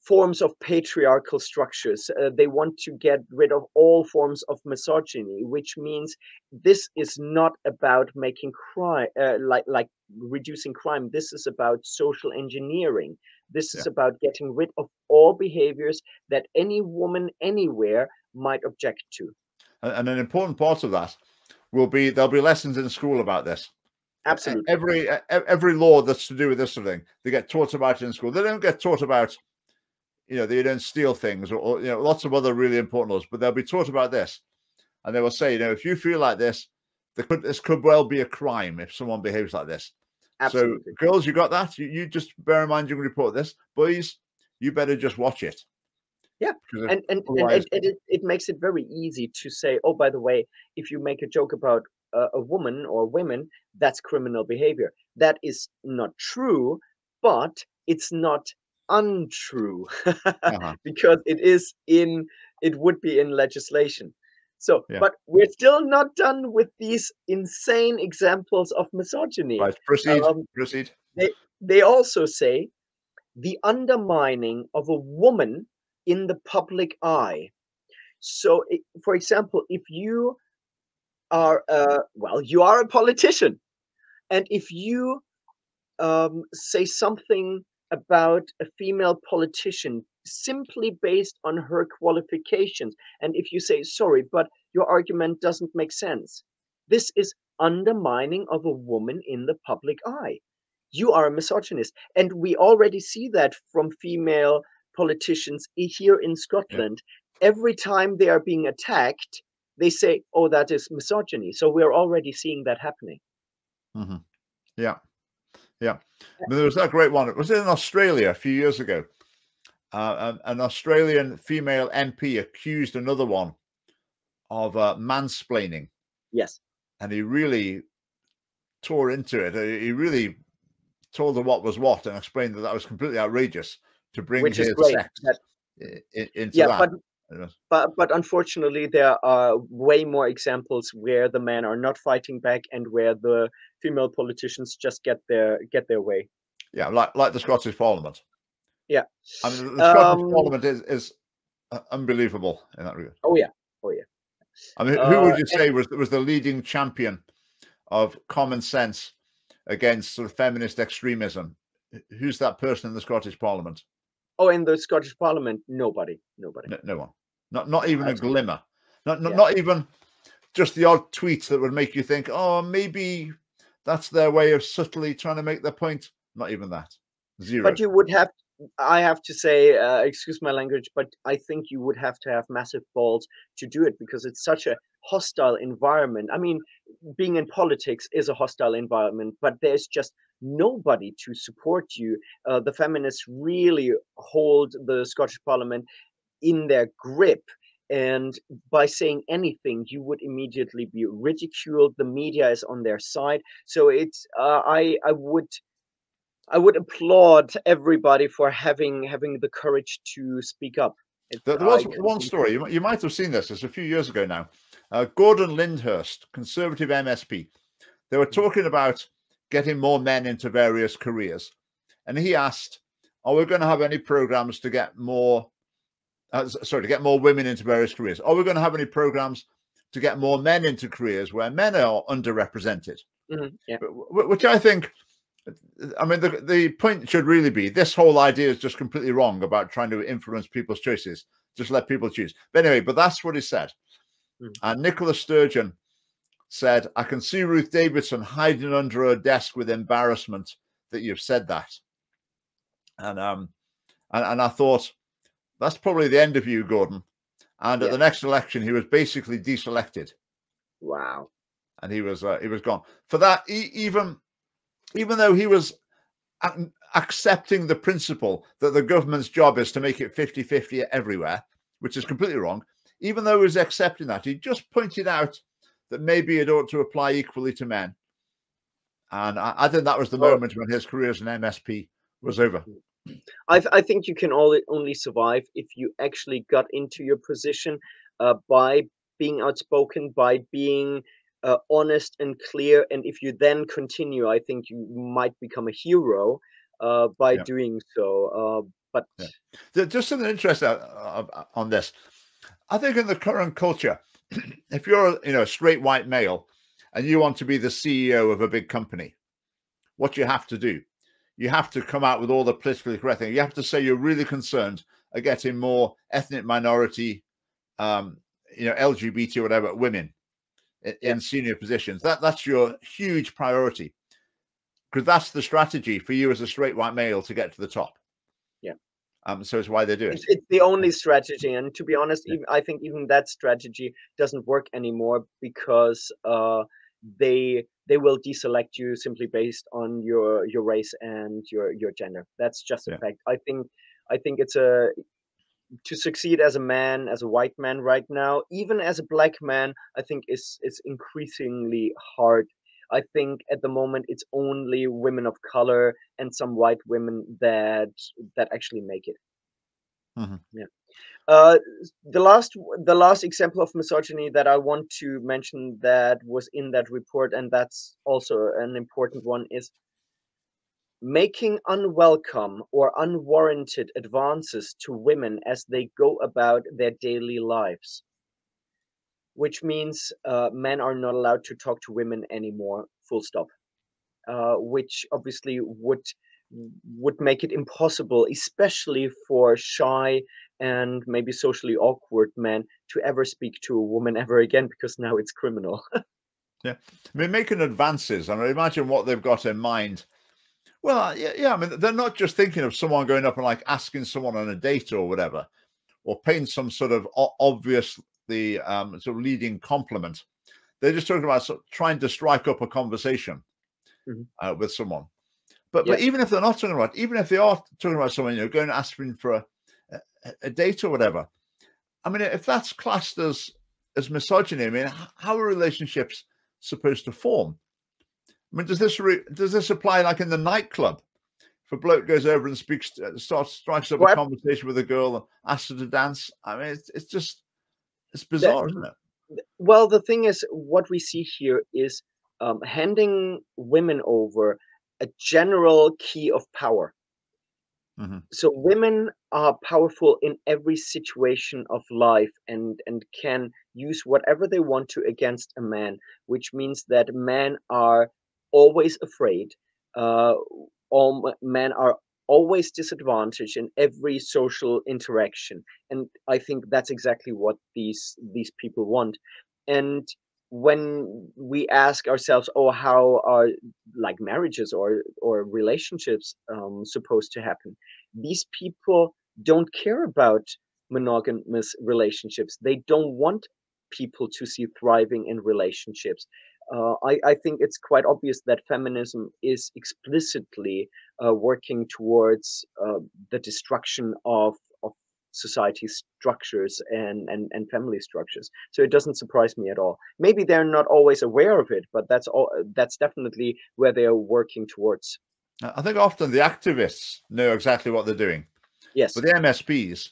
forms of patriarchal structures. They want to get rid of all forms of misogyny, which means this is not about making crime, like reducing crime. This is about social engineering. This is Yeah, about getting rid of all behaviors that any woman anywhere might object to. and an important part of that will be there'll be lessons in school about this. Absolutely, Every law that's to do with this sort of thing, they get taught about it in school. They don't get taught about, they don't steal things or lots of other really important laws, but they'll be taught about this, and they will say, if you feel like this, this could well be a crime if someone behaves like this. So, absolutely. girls, you got that? You just bear in mind you can report this. Boys, you better just watch it Yeah, because and otherwise, it makes it very easy to say, oh, by the way, if you make a joke about a woman or women, that's criminal behavior. That is not true, but it's not untrue uh-huh, because it would be in legislation. So, yeah, but we're still not done with these insane examples of misogyny. right. Proceed, Um, proceed. they also say the undermining of a woman in the public eye. So, for example, if you are you are a politician, and if you say something about a female politician simply based on her qualifications, and if you say sorry, but your argument doesn't make sense, this is undermining of a woman in the public eye. You are a misogynist, and we already see that from female politicians here in Yeah. Scotland. Every time they are being attacked, they say, oh, that is misogyny. So we're already seeing that happening. Hmm. Yeah. Yeah. But there was that great one. It was in Australia a few years ago. An Australian female MP accused another one of mansplaining, Yes, and he really tore into it. He really told her what was what and explained that that was completely outrageous to bring which is his great. sex That into yeah, that. It was- but unfortunately, there are way more examples where the men are not fighting back and where the female politicians just get their way. Yeah, like the Scottish Parliament. Yeah. I mean, the Scottish Um. Parliament is unbelievable in that regard. Oh yeah. Oh yeah. I mean, who would you And say was the leading champion of common sense against sort of feminist extremism? Who's that person in the Scottish Parliament? oh, in the Scottish Parliament, nobody, nobody. No, no one. Not No, even a absolutely. glimmer. Not, not Yeah. not even just the odd tweet that would make you think, oh, maybe that's their way of subtly trying to make their point. Not even that. Zero. But you would have, I have to say, excuse my language, but I think you would have to have massive balls to do it because it's such a hostile environment. I mean, being in politics is a hostile environment, but there's just nobody to support you. The feminists really hold the Scottish Parliament in their grip. and by saying anything, you would immediately be ridiculed. The media is on their side, so it's I would applaud everybody for having the courage to speak up. It's There was one story, you might have seen this, it's a few years ago now. Gordon Lyndhurst, Conservative MSP, they were talking about getting more men into various careers. And he asked, are we going to have any programs to get more, to get more women into various careers? Are we going to have any programs to get more men into careers where men are underrepresented? Yeah. Which I think, I mean, the point should really be this whole idea is just completely wrong about trying to influence people's choices. Just let people choose. But anyway, but that's what he said. And Nicola Sturgeon said, I can see Ruth Davidson hiding under her desk with embarrassment that you've said that. And I thought, that's probably the end of you, Gordon. And at the next election, he was basically deselected. Wow. And he was gone. For that, even though he was accepting the principle that the government's job is to make it 50-50 everywhere, which is completely wrong, even though he was accepting that, he just pointed out that maybe it ought to apply equally to men. And I think that was the moment when his career as an MSP was over. I think you can only survive if you actually got into your position by being outspoken, by being honest and clear. And if you then continue, I think you might become a hero by doing so. But just something interesting on this. I think in the current culture, if you're a straight white male and you want to be the CEO of a big company, what you have to do, you have to come out with all the politically correct things. You have to say you're really concerned at getting more ethnic minority, LGBT or whatever, women in senior positions. That's your huge priority, because that's the strategy for you as a straight white male to get to the top. So it's why they do it. It's the only strategy, and to be honest, I think even that strategy doesn't work anymore, because they will deselect you simply based on your race and your gender. That's just a fact. I think it's to succeed as a man, as a white man right now, even as a black man, I think it's increasingly hard. I think at the moment it's only women of color and some white women that actually make it. The last example of misogyny that I want to mention that was in that report, and that's also an important one, is making unwelcome or unwarranted advances to women as they go about their daily lives, which means men are not allowed to talk to women anymore, full stop, which obviously would make it impossible, especially for shy and maybe socially awkward men, to ever speak to a woman ever again, because now it's criminal. I mean, making advances, I mean, imagine what they've got in mind. Well, I mean, they're not just thinking of someone going up and like asking someone on a date or whatever, or paying some sort of obviously sort of leading compliment. They're just talking about trying to strike up a conversation with someone. But even if they're not talking about, even if they are talking about someone, going and asking for a date or whatever, I mean, if that's classed as misogyny, I mean, how are relationships supposed to form? I mean, does this apply like in the nightclub? If a bloke goes over and strikes up a conversation with a girl and asks her to dance, I mean, it's bizarre, isn't it? Well, the thing is, what we see here is handing women over a general key of power. So women are powerful in every situation of life and can use whatever they want to against a man, which means that men are always afraid. All men are always disadvantaged in every social interaction, and I think that's exactly what these people want. And when we ask ourselves, oh, how are like marriages or relationships supposed to happen, these people don't care about monogamous relationships. They don't want people to see thriving in relationships. I think it's quite obvious that feminism is explicitly working towards the destruction of society structures and family structures. So it doesn't surprise me at all. Maybe they're not always aware of it, but that's definitely where they are working towards. I think often the activists know exactly what they're doing, Yes, but the MSPs,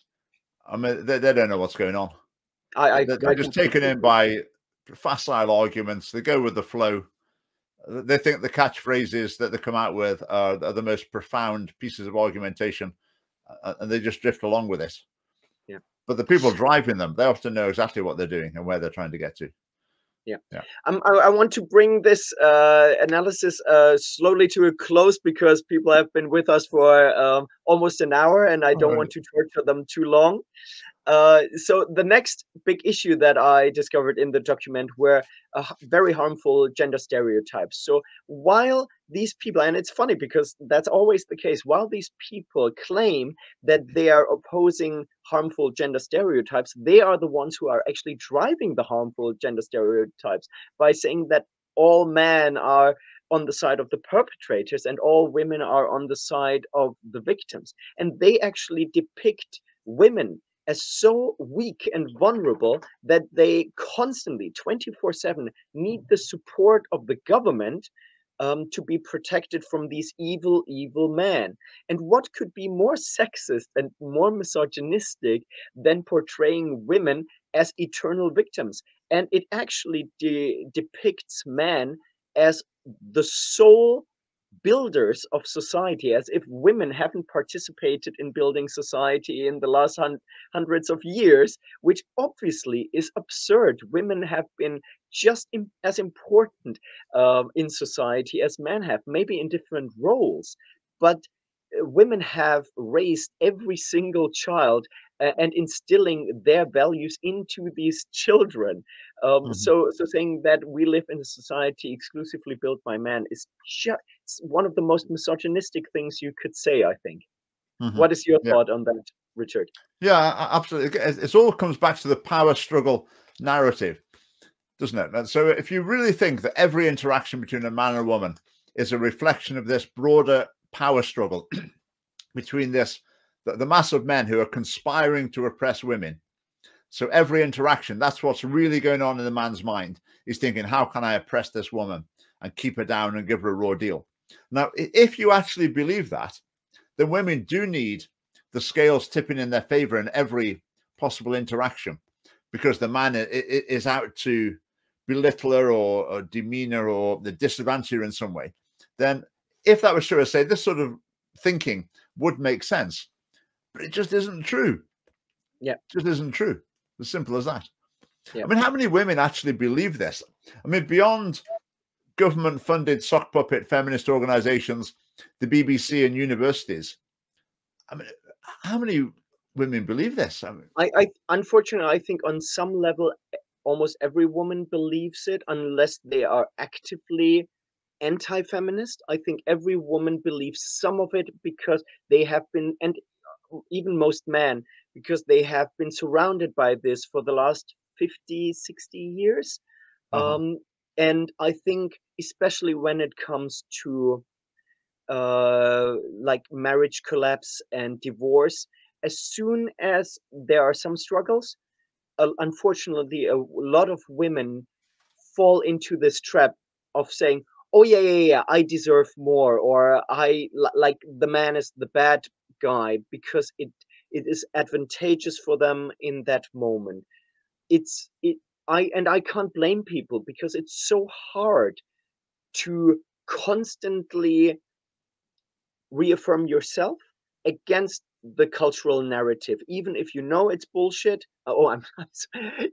I mean, they don't know what's going on. I They're just taken in by facile arguments. They go with the flow. They think the catchphrases that they come out with are the most profound pieces of argumentation, and they just drift along with it. Yeah. But the people driving them, they often know exactly what they're doing and where they're trying to get to. Yeah. Yeah. I want to bring this analysis slowly to a close because people have been with us for almost an hour, and I don't want to torture them too long. So the next big issue that I discovered in the document were very harmful gender stereotypes. So while these people, and it's funny because that's always the case, while these people claim that they are opposing harmful gender stereotypes, they are the ones who are actually driving the harmful gender stereotypes by saying that all men are on the side of the perpetrators and all women are on the side of the victims. And they actually depict women as so weak and vulnerable that they constantly 24/7 need the support of the government to be protected from these evil men. And what could be more sexist and more misogynistic than portraying women as eternal victims? And it actually depicts men as the sole builders of society, as if women haven't participated in building society in the last hundreds of years, which obviously is absurd. Women have been just as important in society as men have, maybe in different roles, but women have raised every single child and instilling their values into these children. So saying that we live in a society exclusively built by men is just one of the most misogynistic things you could say, I think. What is your thought on that, Richard? Yeah, absolutely. It all comes back to the power struggle narrative, doesn't it? And so if you really think that every interaction between a man and a woman is a reflection of this broader power struggle between the mass of men who are conspiring to oppress women. So every interaction, that's what's really going on in the man's mind. He's thinking, how can I oppress this woman and keep her down and give her a raw deal? Now, if you actually believe that, then women do need the scales tipping in their favor in every possible interaction, because the man is out to belittle her or demean her or disadvantage her in some way. Then if that was true, I say this sort of thinking would make sense, but it just isn't true. Yeah, it just isn't true. As simple as that. Yeah. I mean, how many women actually believe this? I mean, beyond government-funded sock puppet feminist organizations, the BBC and universities, I mean, how many women believe this? I mean, I unfortunately, I think on some level, almost every woman believes it, unless they are actively anti-feminist. I think every woman believes some of it because they have been, and even most men, because they have been surrounded by this for the last 50, 60 years. And I think especially when it comes to like marriage collapse and divorce, as soon as there are some struggles, unfortunately, a lot of women fall into this trap of saying, oh yeah, I deserve more, or like the man is the bad guy because it is advantageous for them in that moment. I can't blame people because it's so hard to constantly reaffirm yourself against the cultural narrative, even if you know it's bullshit.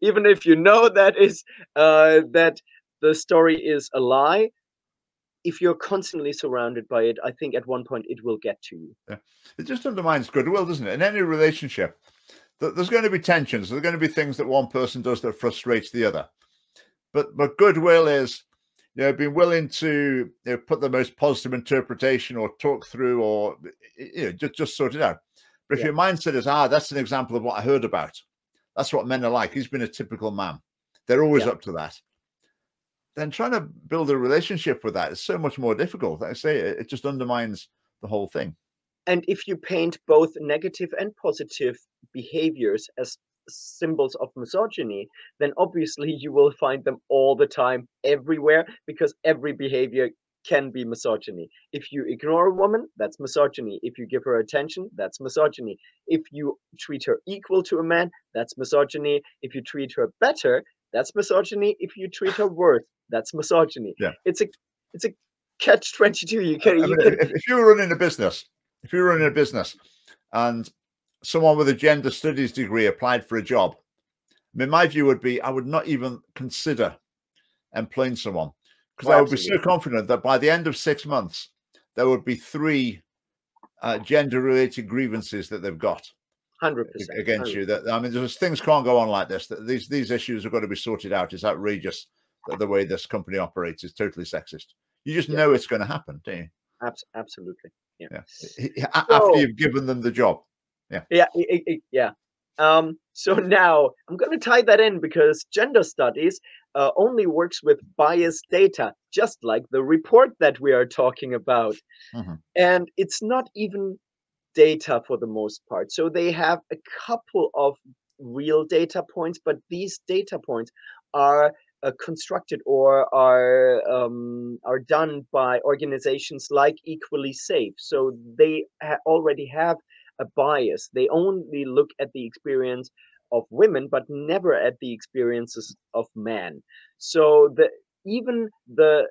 Even if you know that is that the story is a lie. If you're constantly surrounded by it, I think at one point it will get to you. Yeah. It just undermines goodwill, doesn't it? In any relationship, there's going to be tensions. There's going to be things that one person does that frustrates the other. But goodwill is, being willing to put the most positive interpretation or talk through or just sort it out. But if your mindset is, that's an example of what I heard about, that's what men are like, he's been a typical man, they're always up to that, then trying to build a relationship with that is so much more difficult. Like I say, it just undermines the whole thing. And if you paint both negative and positive behaviors as symbols of misogyny, then obviously you will find them all the time, everywhere, because every behavior can be misogyny. If you ignore a woman, that's misogyny. If you give her attention, that's misogyny. If you treat her equal to a man, that's misogyny. If you treat her better, that's misogyny. If you treat her worse, that's misogyny. Yeah. It's a catch 22. You I you mean, can if you were running a business, and someone with a gender studies degree applied for a job, I mean, my view would be I would not even consider employing someone, because I would be so confident that by the end of 6 months, there would be 3 gender-related grievances that they've got 100% against 100%. you. That, I mean, things can't go on like this. That these issues have got to be sorted out. It's outrageous that the way this company operates is totally sexist. You just know it's going to happen, don't you? Absolutely. Yeah. After you've given them the job. Yeah. So now I'm going to tie that in, because gender studies only works with biased data, just like the report that we are talking about. And it's not even data for the most part. So they have a couple of real data points, but these data points are constructed or are done by organizations like Equally Safe. So they already have a bias. They only look at the experience of women, but never at the experiences of men. So even the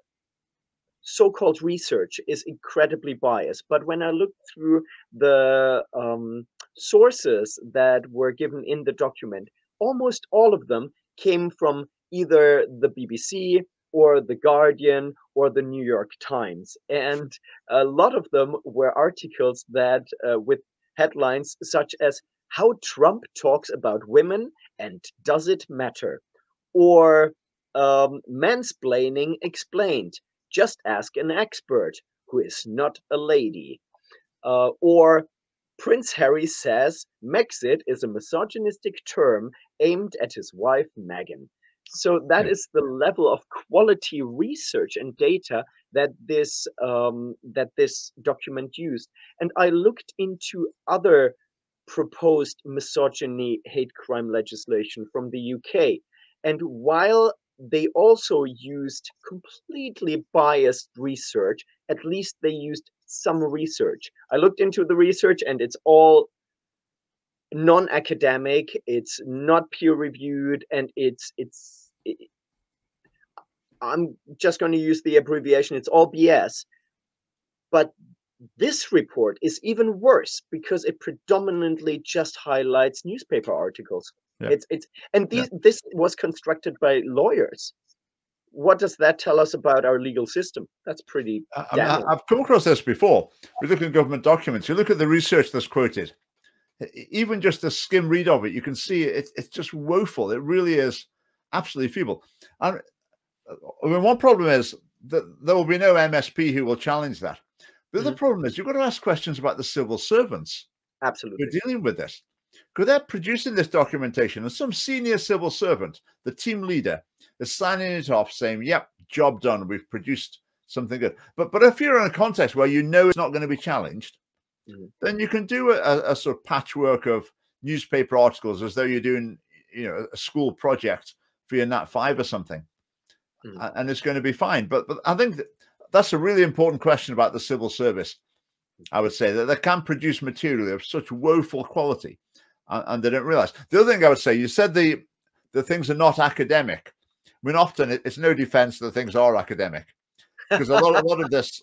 so-called research is incredibly biased. But when I look through the sources that were given in the document, almost all of them came from either the BBC or the Guardian or the New York Times. And a lot of them were articles that with headlines such as "How Trump Talks About Women and Does It Matter?" or "Mansplaining Explained. Just ask an expert who is not a lady." Or "Prince Harry says Megxit is a misogynistic term aimed at his wife Meghan." So that is the level of quality research and data that this document used. And I looked into other proposed misogyny hate crime legislation from the UK. And while they also used completely biased research, at least they used some research. I looked into the research and it's all non-academic, it's not peer-reviewed, and I'm just going to use the abbreviation, it's all BS. But this report is even worse because it predominantly just highlights newspaper articles. This was constructed by lawyers. What does that tell us about our legal system? That's pretty damning. I've come across this before. We look at government documents. You look at the research that's quoted. Even just a skim read of it, you can see it's just woeful. It really is absolutely feeble. And I mean, one problem is that there will be no MSP who will challenge that. The other problem is you've got to ask questions about the civil servants who are dealing with this. Because they're producing this documentation, and some senior civil servant, the team leader, is signing it off saying, "Yep, job done. We've produced something good." But if you're in a context where you know it's not going to be challenged, then you can do a sort of patchwork of newspaper articles as though you're doing, a school project for your Nat 5 or something, and it's going to be fine. But I think that's a really important question about the civil service. I would say that they can produce material of such woeful quality, and they don't realize. The other thing I would say, you said the things are not academic. I mean, often it's no defense that things are academic, because a lot of this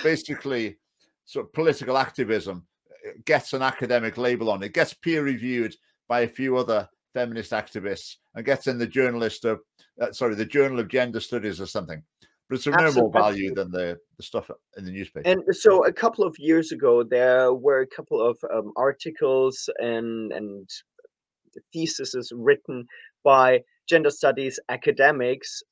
basically sort of political activism gets an academic label on it, gets peer reviewed by a few other feminist activists, and gets in the Journal of Gender Studies or something. But it's of no more value than the stuff in the newspaper. And so a couple of years ago, there were a couple of articles and theses written by gender studies academics,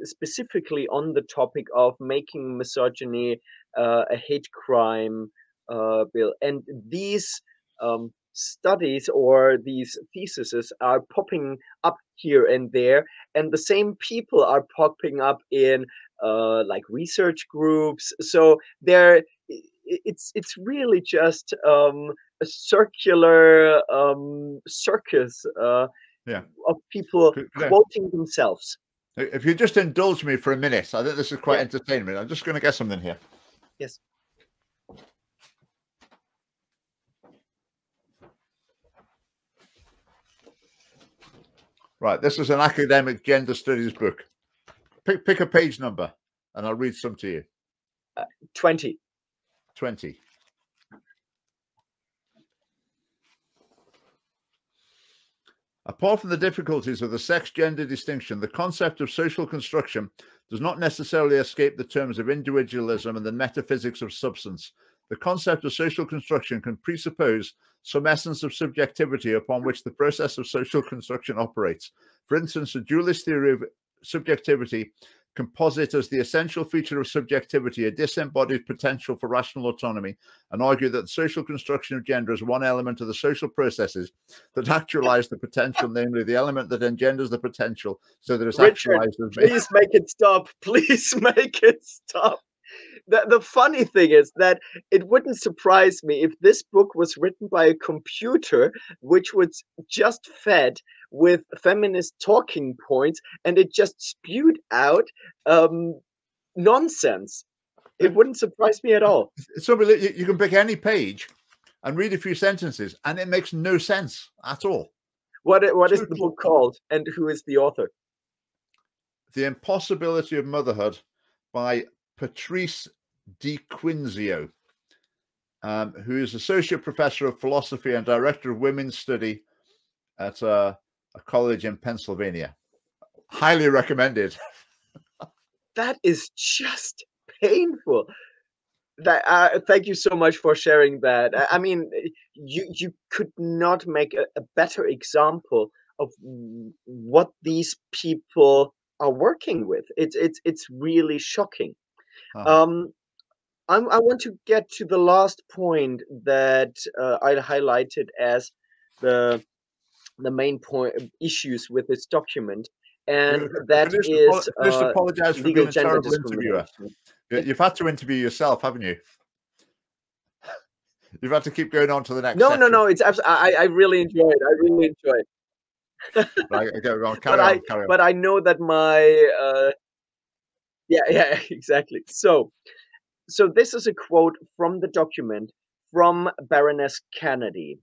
specifically on the topic of making misogyny a hate crime bill. And these studies or these theses are popping up here and there, and the same people are popping up in like research groups. So it's really just a circular circus Yeah. of people Yeah. quoting themselves. If you just indulge me for a minute, I think this is quite Yeah. entertaining. I'm just going to get something here. Yes. Right. This is an academic gender studies book. Pick a page number and I'll read some to you. 20. 20. Apart from the difficulties of the sex-gender distinction, the concept of social construction does not necessarily escape the terms of individualism and the metaphysics of substance. The concept of social construction can presuppose some essence of subjectivity upon which the process of social construction operates. For instance, the dualist theory of subjectivity can posit as the essential feature of subjectivity a disembodied potential for rational autonomy, and argue that the social construction of gender is one element of the social processes that actualize the potential, namely the element that engenders the potential, so that it's Richard, actualized as please make it stop. Please make it stop. The funny thing is that it wouldn't surprise me if this book was written by a computer which was just fed with feminist talking points, and it just spewed out nonsense. It wouldn't surprise me at all. So you can pick any page and read a few sentences, and it makes no sense at all. What is the book called, and who is the author? The Impossibility of Motherhood by Patrice Di Quinzio, who is Associate Professor of Philosophy and Director of Women's Study at a college in Pennsylvania. Highly recommended. That is just painful. That thank you so much for sharing that. I mean, you could not make a better example of what these people are working with. It's really shocking. I want to get to the last point that I highlighted as the main point issues with this document, and that is just apologize for being a gender terrible interviewer. You've had to interview yourself, haven't you? You've had to keep going on to the next. No. It's absolutely. I really enjoy it. I really enjoy it. But I know that my yeah, exactly. So this is a quote from the document from Baroness Kennedy.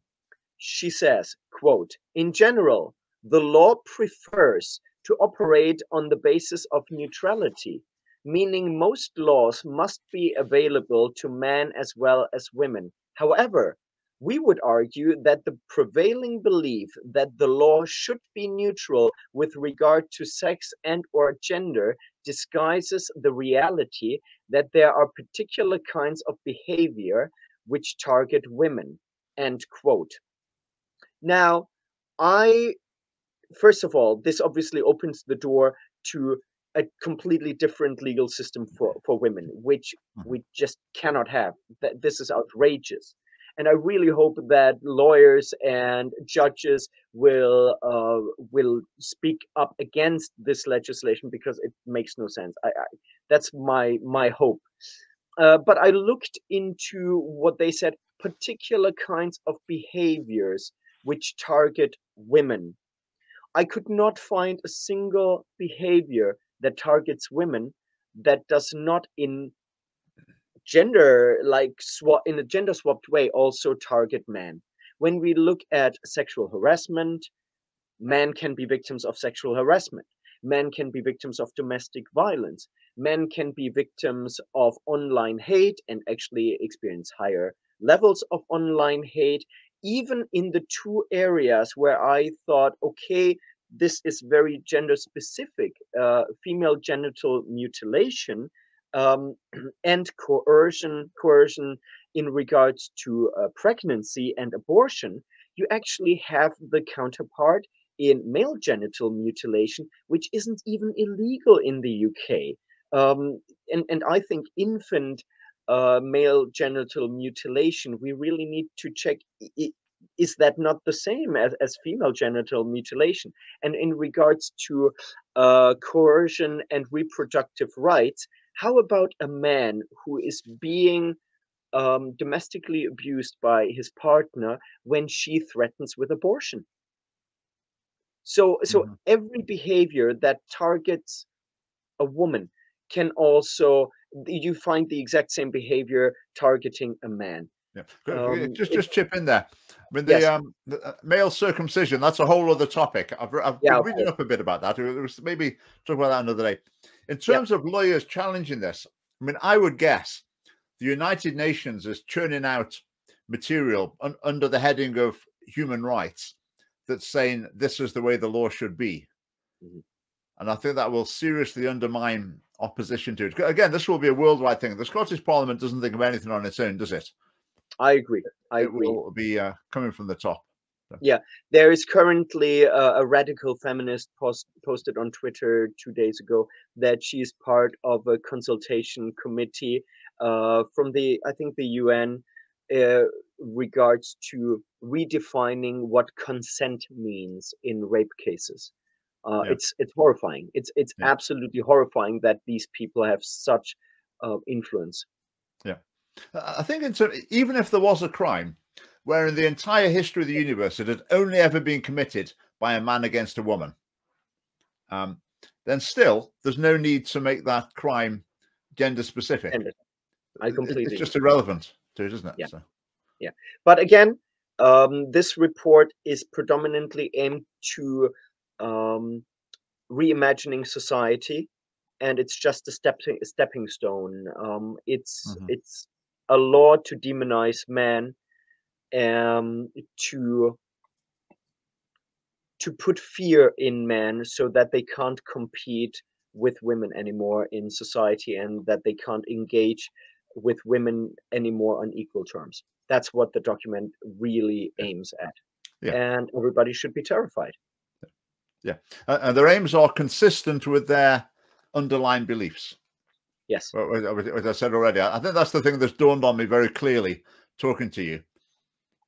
She says, quote, "In general, the law prefers to operate on the basis of neutrality, meaning most laws must be available to men as well as women. However, we would argue that the prevailing belief that the law should be neutral with regard to sex and or gender disguises the reality that there are particular kinds of behavior which target women." End quote. Now, first of all, this obviously opens the door to a completely different legal system for women, which we just cannot have. This is outrageous. And I really hope that lawyers and judges will speak up against this legislation, because it makes no sense. That's my hope. But I looked into what they said, particular kinds of behaviors which target women. I could not find a single behavior that targets women that does not in a gender swapped way also target men. When we look at sexual harassment, men can be victims of sexual harassment. Men can be victims of domestic violence. Men can be victims of online hate and actually experience higher levels of online hate. Even in the two areas where I thought, okay, this is very gender specific, female genital mutilation and coercion in regards to pregnancy and abortion, you actually have the counterpart in male genital mutilation, which isn't even illegal in the UK. And I think infant male genital mutilation, we really need to check, is that not the same as female genital mutilation? And in regards to coercion and reproductive rights, how about a man who is being domestically abused by his partner when she threatens with abortion. So every behavior that targets a woman can also, you find the exact same behavior targeting a man. Yeah, just chip in there. I mean, Yes. the male circumcision, that's a whole other topic. I've Yeah, been reading up a bit about that. Maybe talk about that another day. In terms of lawyers challenging this, I mean, I would guess the United Nations is churning out material under the heading of human rights that's saying this is the way the law should be. And I think that will seriously undermine opposition to it. Again, this will be a worldwide thing. The Scottish Parliament doesn't think of anything on its own, does it? I agree. It will be coming from the top. So. Yeah, there is currently a radical feminist posted on Twitter 2 days ago that she's part of a consultation committee from I think the UN regards to redefining what consent means in rape cases. It's horrifying. It's absolutely horrifying that these people have such influence. Yeah, I think even if there was a crime where in the entire history of the universe it had only ever been committed by a man against a woman, then still there's no need to make that crime gender specific. I completely. It's just irrelevant to it, isn't it? Yeah. So. Yeah. But again, this report is predominantly aimed to reimagining society, and it's just a stepping stone. It's a law to demonize men, to put fear in men so that they can't compete with women anymore in society, and that they can't engage with women anymore on equal terms. That's what the document really aims at. Yeah. And everybody should be terrified. Yeah. And their aims are consistent with their underlying beliefs. Yes. As I said already, I think that's the thing that's dawned on me very clearly talking to you,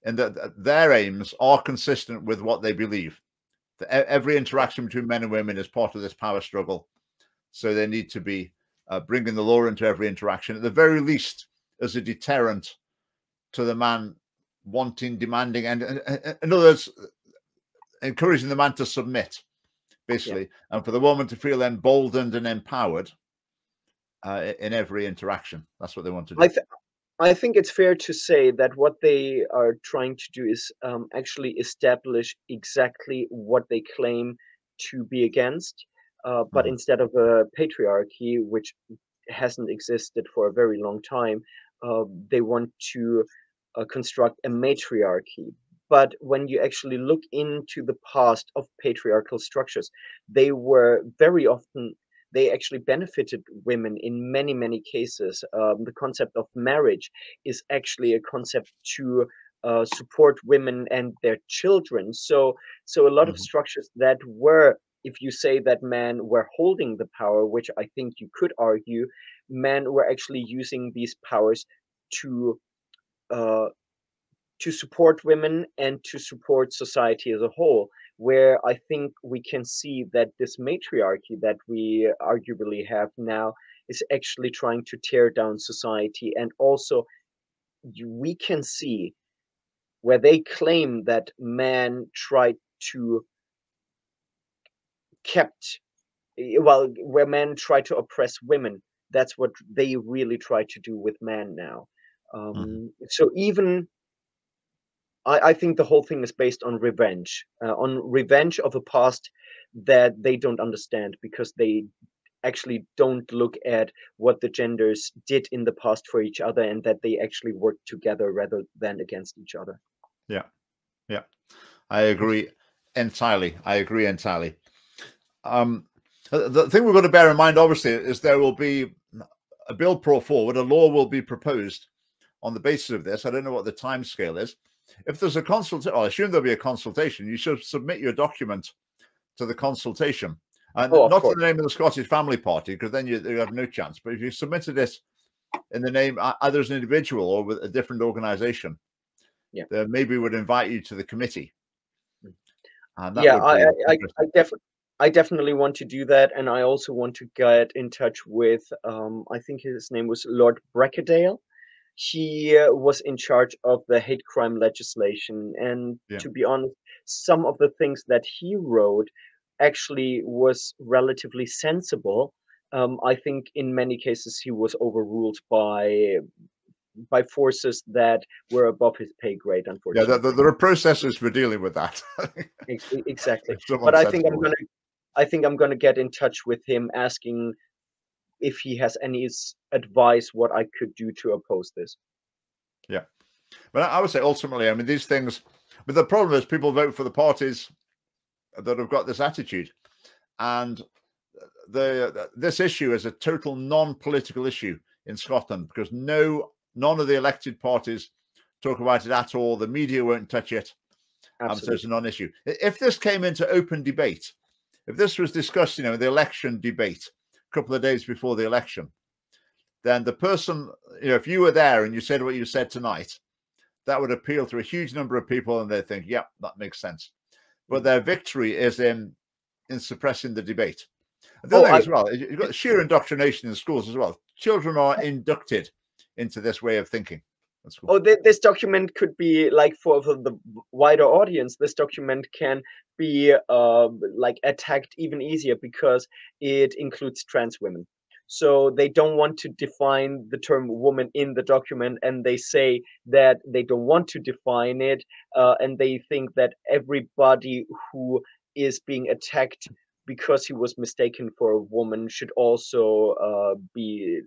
and that their aims are consistent with what they believe. That every interaction between men and women is part of this power struggle. So they need to be bringing the law into every interaction, at the very least, as a deterrent to the man wanting, demanding, and in other words, encouraging the man to submit, basically, and for the woman to feel emboldened and empowered in every interaction. That's what they want to do. I think it's fair to say that what they are trying to do is actually establish exactly what they claim to be against, but instead of a patriarchy, which hasn't existed for a very long time, they want to construct a matriarchy. But when you actually look into the past of patriarchal structures, they were very often, they actually benefited women in many, many cases. The concept of marriage is actually a concept to support women and their children. So a lot of structures that were, if you say that men were holding the power, which I think you could argue, men were actually using these powers to support women and to support society as a whole, where I think we can see that this matriarchy that we arguably have now is actually trying to tear down society. And also we can see where they claim that men tried to where men try to oppress women, that's what they really try to do with men now. So even I think the whole thing is based on revenge of a past that they don't understand, because they actually don't look at what the genders did in the past for each other, and that they actually work together rather than against each other. Yeah. Yeah. I agree entirely. The thing we've got to bear in mind, obviously, is there will be a bill brought forward, a law will be proposed on the basis of this. I don't know what the time scale is. If there's a consultation, I assume there'll be a consultation. You should submit your document to the consultation, and not in the name of the Scottish Family Party, because then you have no chance. But if you submitted it in the name either as an individual or with a different organisation, they maybe would invite you to the committee. And that I definitely want to do that, and I also want to get in touch with I think his name was Lord Brackadale. he was in charge of the hate crime legislation. And Yeah. to be honest, some of the things that he wrote actually was relatively sensible. I think in many cases he was overruled by forces that were above his pay grade, Yeah, unfortunately. there are processes for dealing with that. Exactly. If But someone's sensible. I think I'm gonna get in touch with him, asking if he has any advice what I could do to oppose this. Yeah. But I would say ultimately, I mean, these things, but the problem is people vote for the parties that have got this attitude. And this issue is a total non-political issue in Scotland, because none of the elected parties talk about it at all. The media won't touch it. So it's a non-issue. If this came into open debate, if this was discussed, the election debate a couple of days before the election, then the person, if you were there and you said what you said tonight, that would appeal to a huge number of people, and they think, yeah, that makes sense. But their victory is in suppressing the debate. And the other thing as well, you've got sheer indoctrination in schools as well. Children are inducted into this way of thinking. Oh, this document could be like for the wider audience. This document can be like attacked even easier because it includes trans women. So they don't want to define the term woman in the document, and they say that they don't want to define it, and they think that everybody who is being attacked because he was mistaken for a woman should also be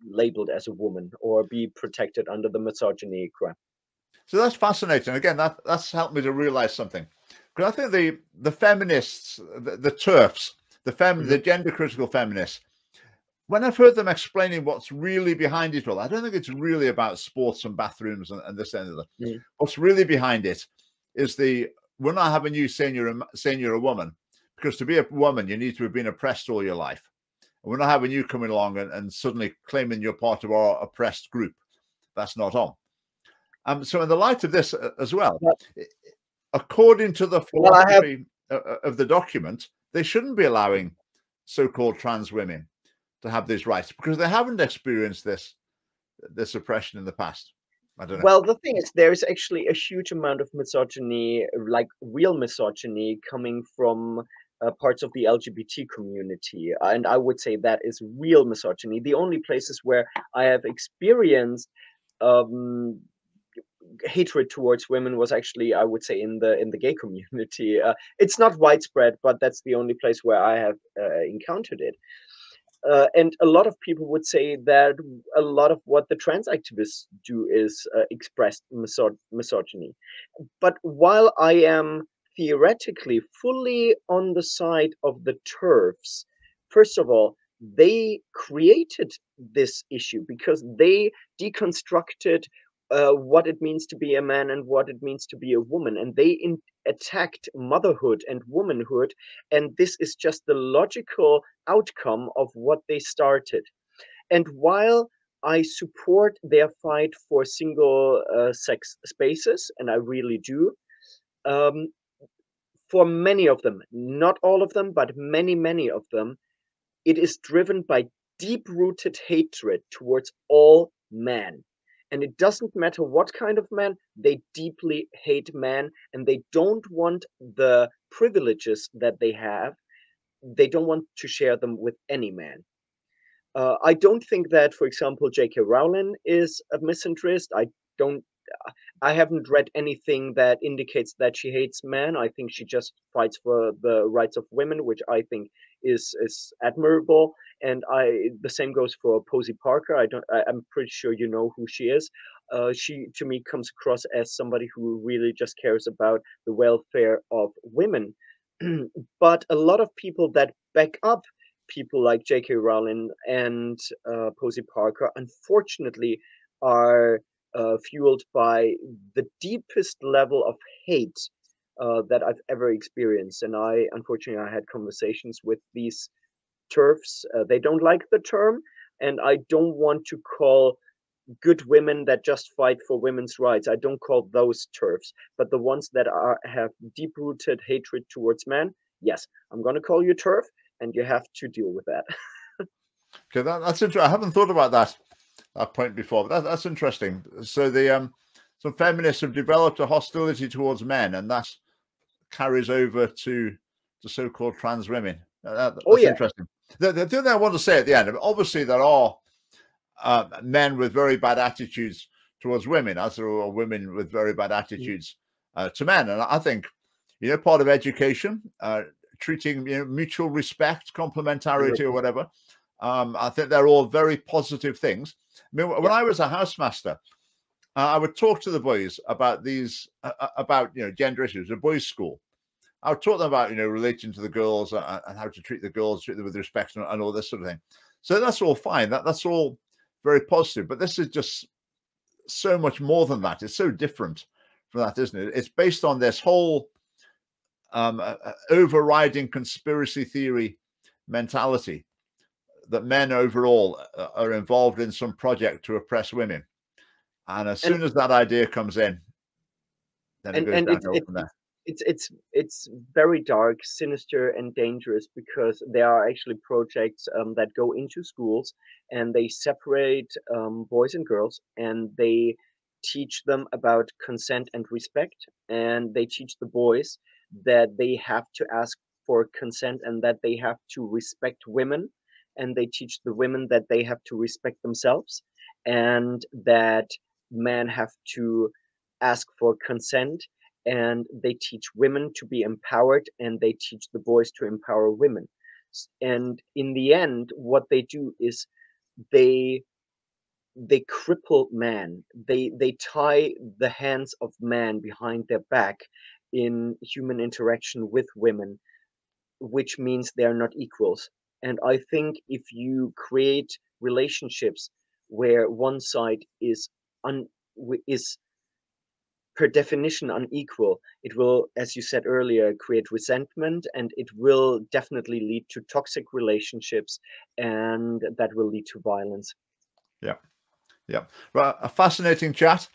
labeled as a woman or be protected under the misogyny crime. So that's fascinating. Again, that's helped me to realize something. Because I think the feminists, the TERFs, the gender critical feminists, when I've heard them explaining what's really behind it all, I don't think it's really about sports and bathrooms and this and that. What's really behind it is we're not having you saying you're a woman, because to be a woman, you need to have been oppressed all your life. And we're not having you coming along and suddenly claiming you're part of our oppressed group. That's not on. So in the light of this as well, according to the philosophy of the document, they shouldn't be allowing so-called trans women to have these rights, because they haven't experienced this oppression in the past. I don't know. Well, the thing is, there is actually a huge amount of misogyny, like real misogyny, coming from parts of the LGBT community. And I would say that is real misogyny. The only places where I have experienced hatred towards women was actually, I would say, in the gay community. It's not widespread, but that's the only place where I have encountered it. And a lot of people would say that a lot of what the trans activists do is expressed misogyny. But while I am theoretically fully on the side of the TERFs, first of all, they created this issue because they deconstructed what it means to be a man and what it means to be a woman, and they attacked motherhood and womanhood, and this is just the logical outcome of what they started. And while I support their fight for single sex spaces, and I really do, for many of them, not all of them, but many of them, it is driven by deep-rooted hatred towards all men. And it doesn't matter what kind of man, they deeply hate men, and they don't want the privileges that they have. They don't want to share them with any man. I don't think that, for example, J.K. Rowling is a misandrist. I haven't read anything that indicates that she hates men. I think she just fights for the rights of women, which I think is admirable. And the same goes for Posey Parker. I'm pretty sure you know who she is. She, to me, comes across as somebody who really just cares about the welfare of women. But a lot of people that back up people like J.K. Rowling and Posey Parker, unfortunately, are fueled by the deepest level of hate that I've ever experienced. And unfortunately, I had conversations with these TERFs. They don't like the term, and I don't want to call good women that just fight for women's rights. I don't call those TERFs, but the ones that have deep-rooted hatred towards men, yes, I'm going to call you TERF, and you have to deal with that. Okay, that's interesting. I haven't thought about that. that point before, but that's interesting. So the some feminists have developed a hostility towards men, and that carries over to the so-called trans women. Oh That's yeah. interesting. The thing I want to say at the end, obviously there are men with very bad attitudes towards women, as there are women with very bad attitudes to men. And I think, you know, part of education, treating, you know, mutual respect, complementarity, or whatever, I think they're all very positive things. I mean, when I was a housemaster, I would talk to the boys about these, about, you know, gender issues, a boys' school. I would talk them about, you know, relating to the girls and how to treat the girls, treat them with respect and all this sort of thing. So that's all fine. That's all very positive. But this is just so much more than that. It's so different from that, isn't it? It's based on this whole overriding conspiracy theory mentality that men overall are involved in some project to oppress women. And as soon as that idea comes in, then it goes downhill from there. It's very dark, sinister, and dangerous, because there are actually projects that go into schools and they separate boys and girls, and they teach them about consent and respect, and they teach the boys that they have to ask for consent and that they have to respect women, and they teach the women that they have to respect themselves, and that men have to ask for consent, and they teach women to be empowered, and they teach the boys to empower women. And in the end, what they do is they cripple man. They tie the hands of man behind their back in human interaction with women, which means they are not equals. And I think if you create relationships where one side is per definition unequal, it will, as you said earlier, create resentment, and it will definitely lead to toxic relationships, and that will lead to violence. Yeah. Yeah. Well, a fascinating chat.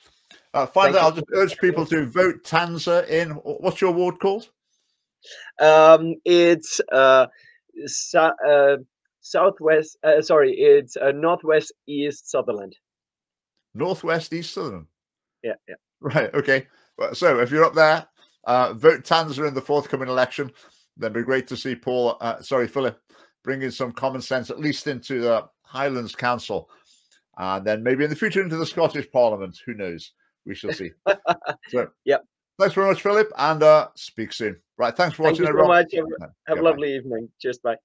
Finally, I'll just urge people to vote Tanzer in. What's your ward called? It's southwest. Sorry, it's northwest east Sutherland. Northwest East Sutherland. Yeah, yeah. Right. Okay. So if you're up there, vote Tanzer in the forthcoming election. Then it'd be great to see Philip, bringing some common sense, at least into the Highlands Council, and then maybe in the future into the Scottish Parliament. Who knows? We shall see. So, yeah. Thanks very much, Philip, and speak soon. Right. Thanks for watching, everyone. Thank you so much. Have a lovely evening. Cheers. Bye.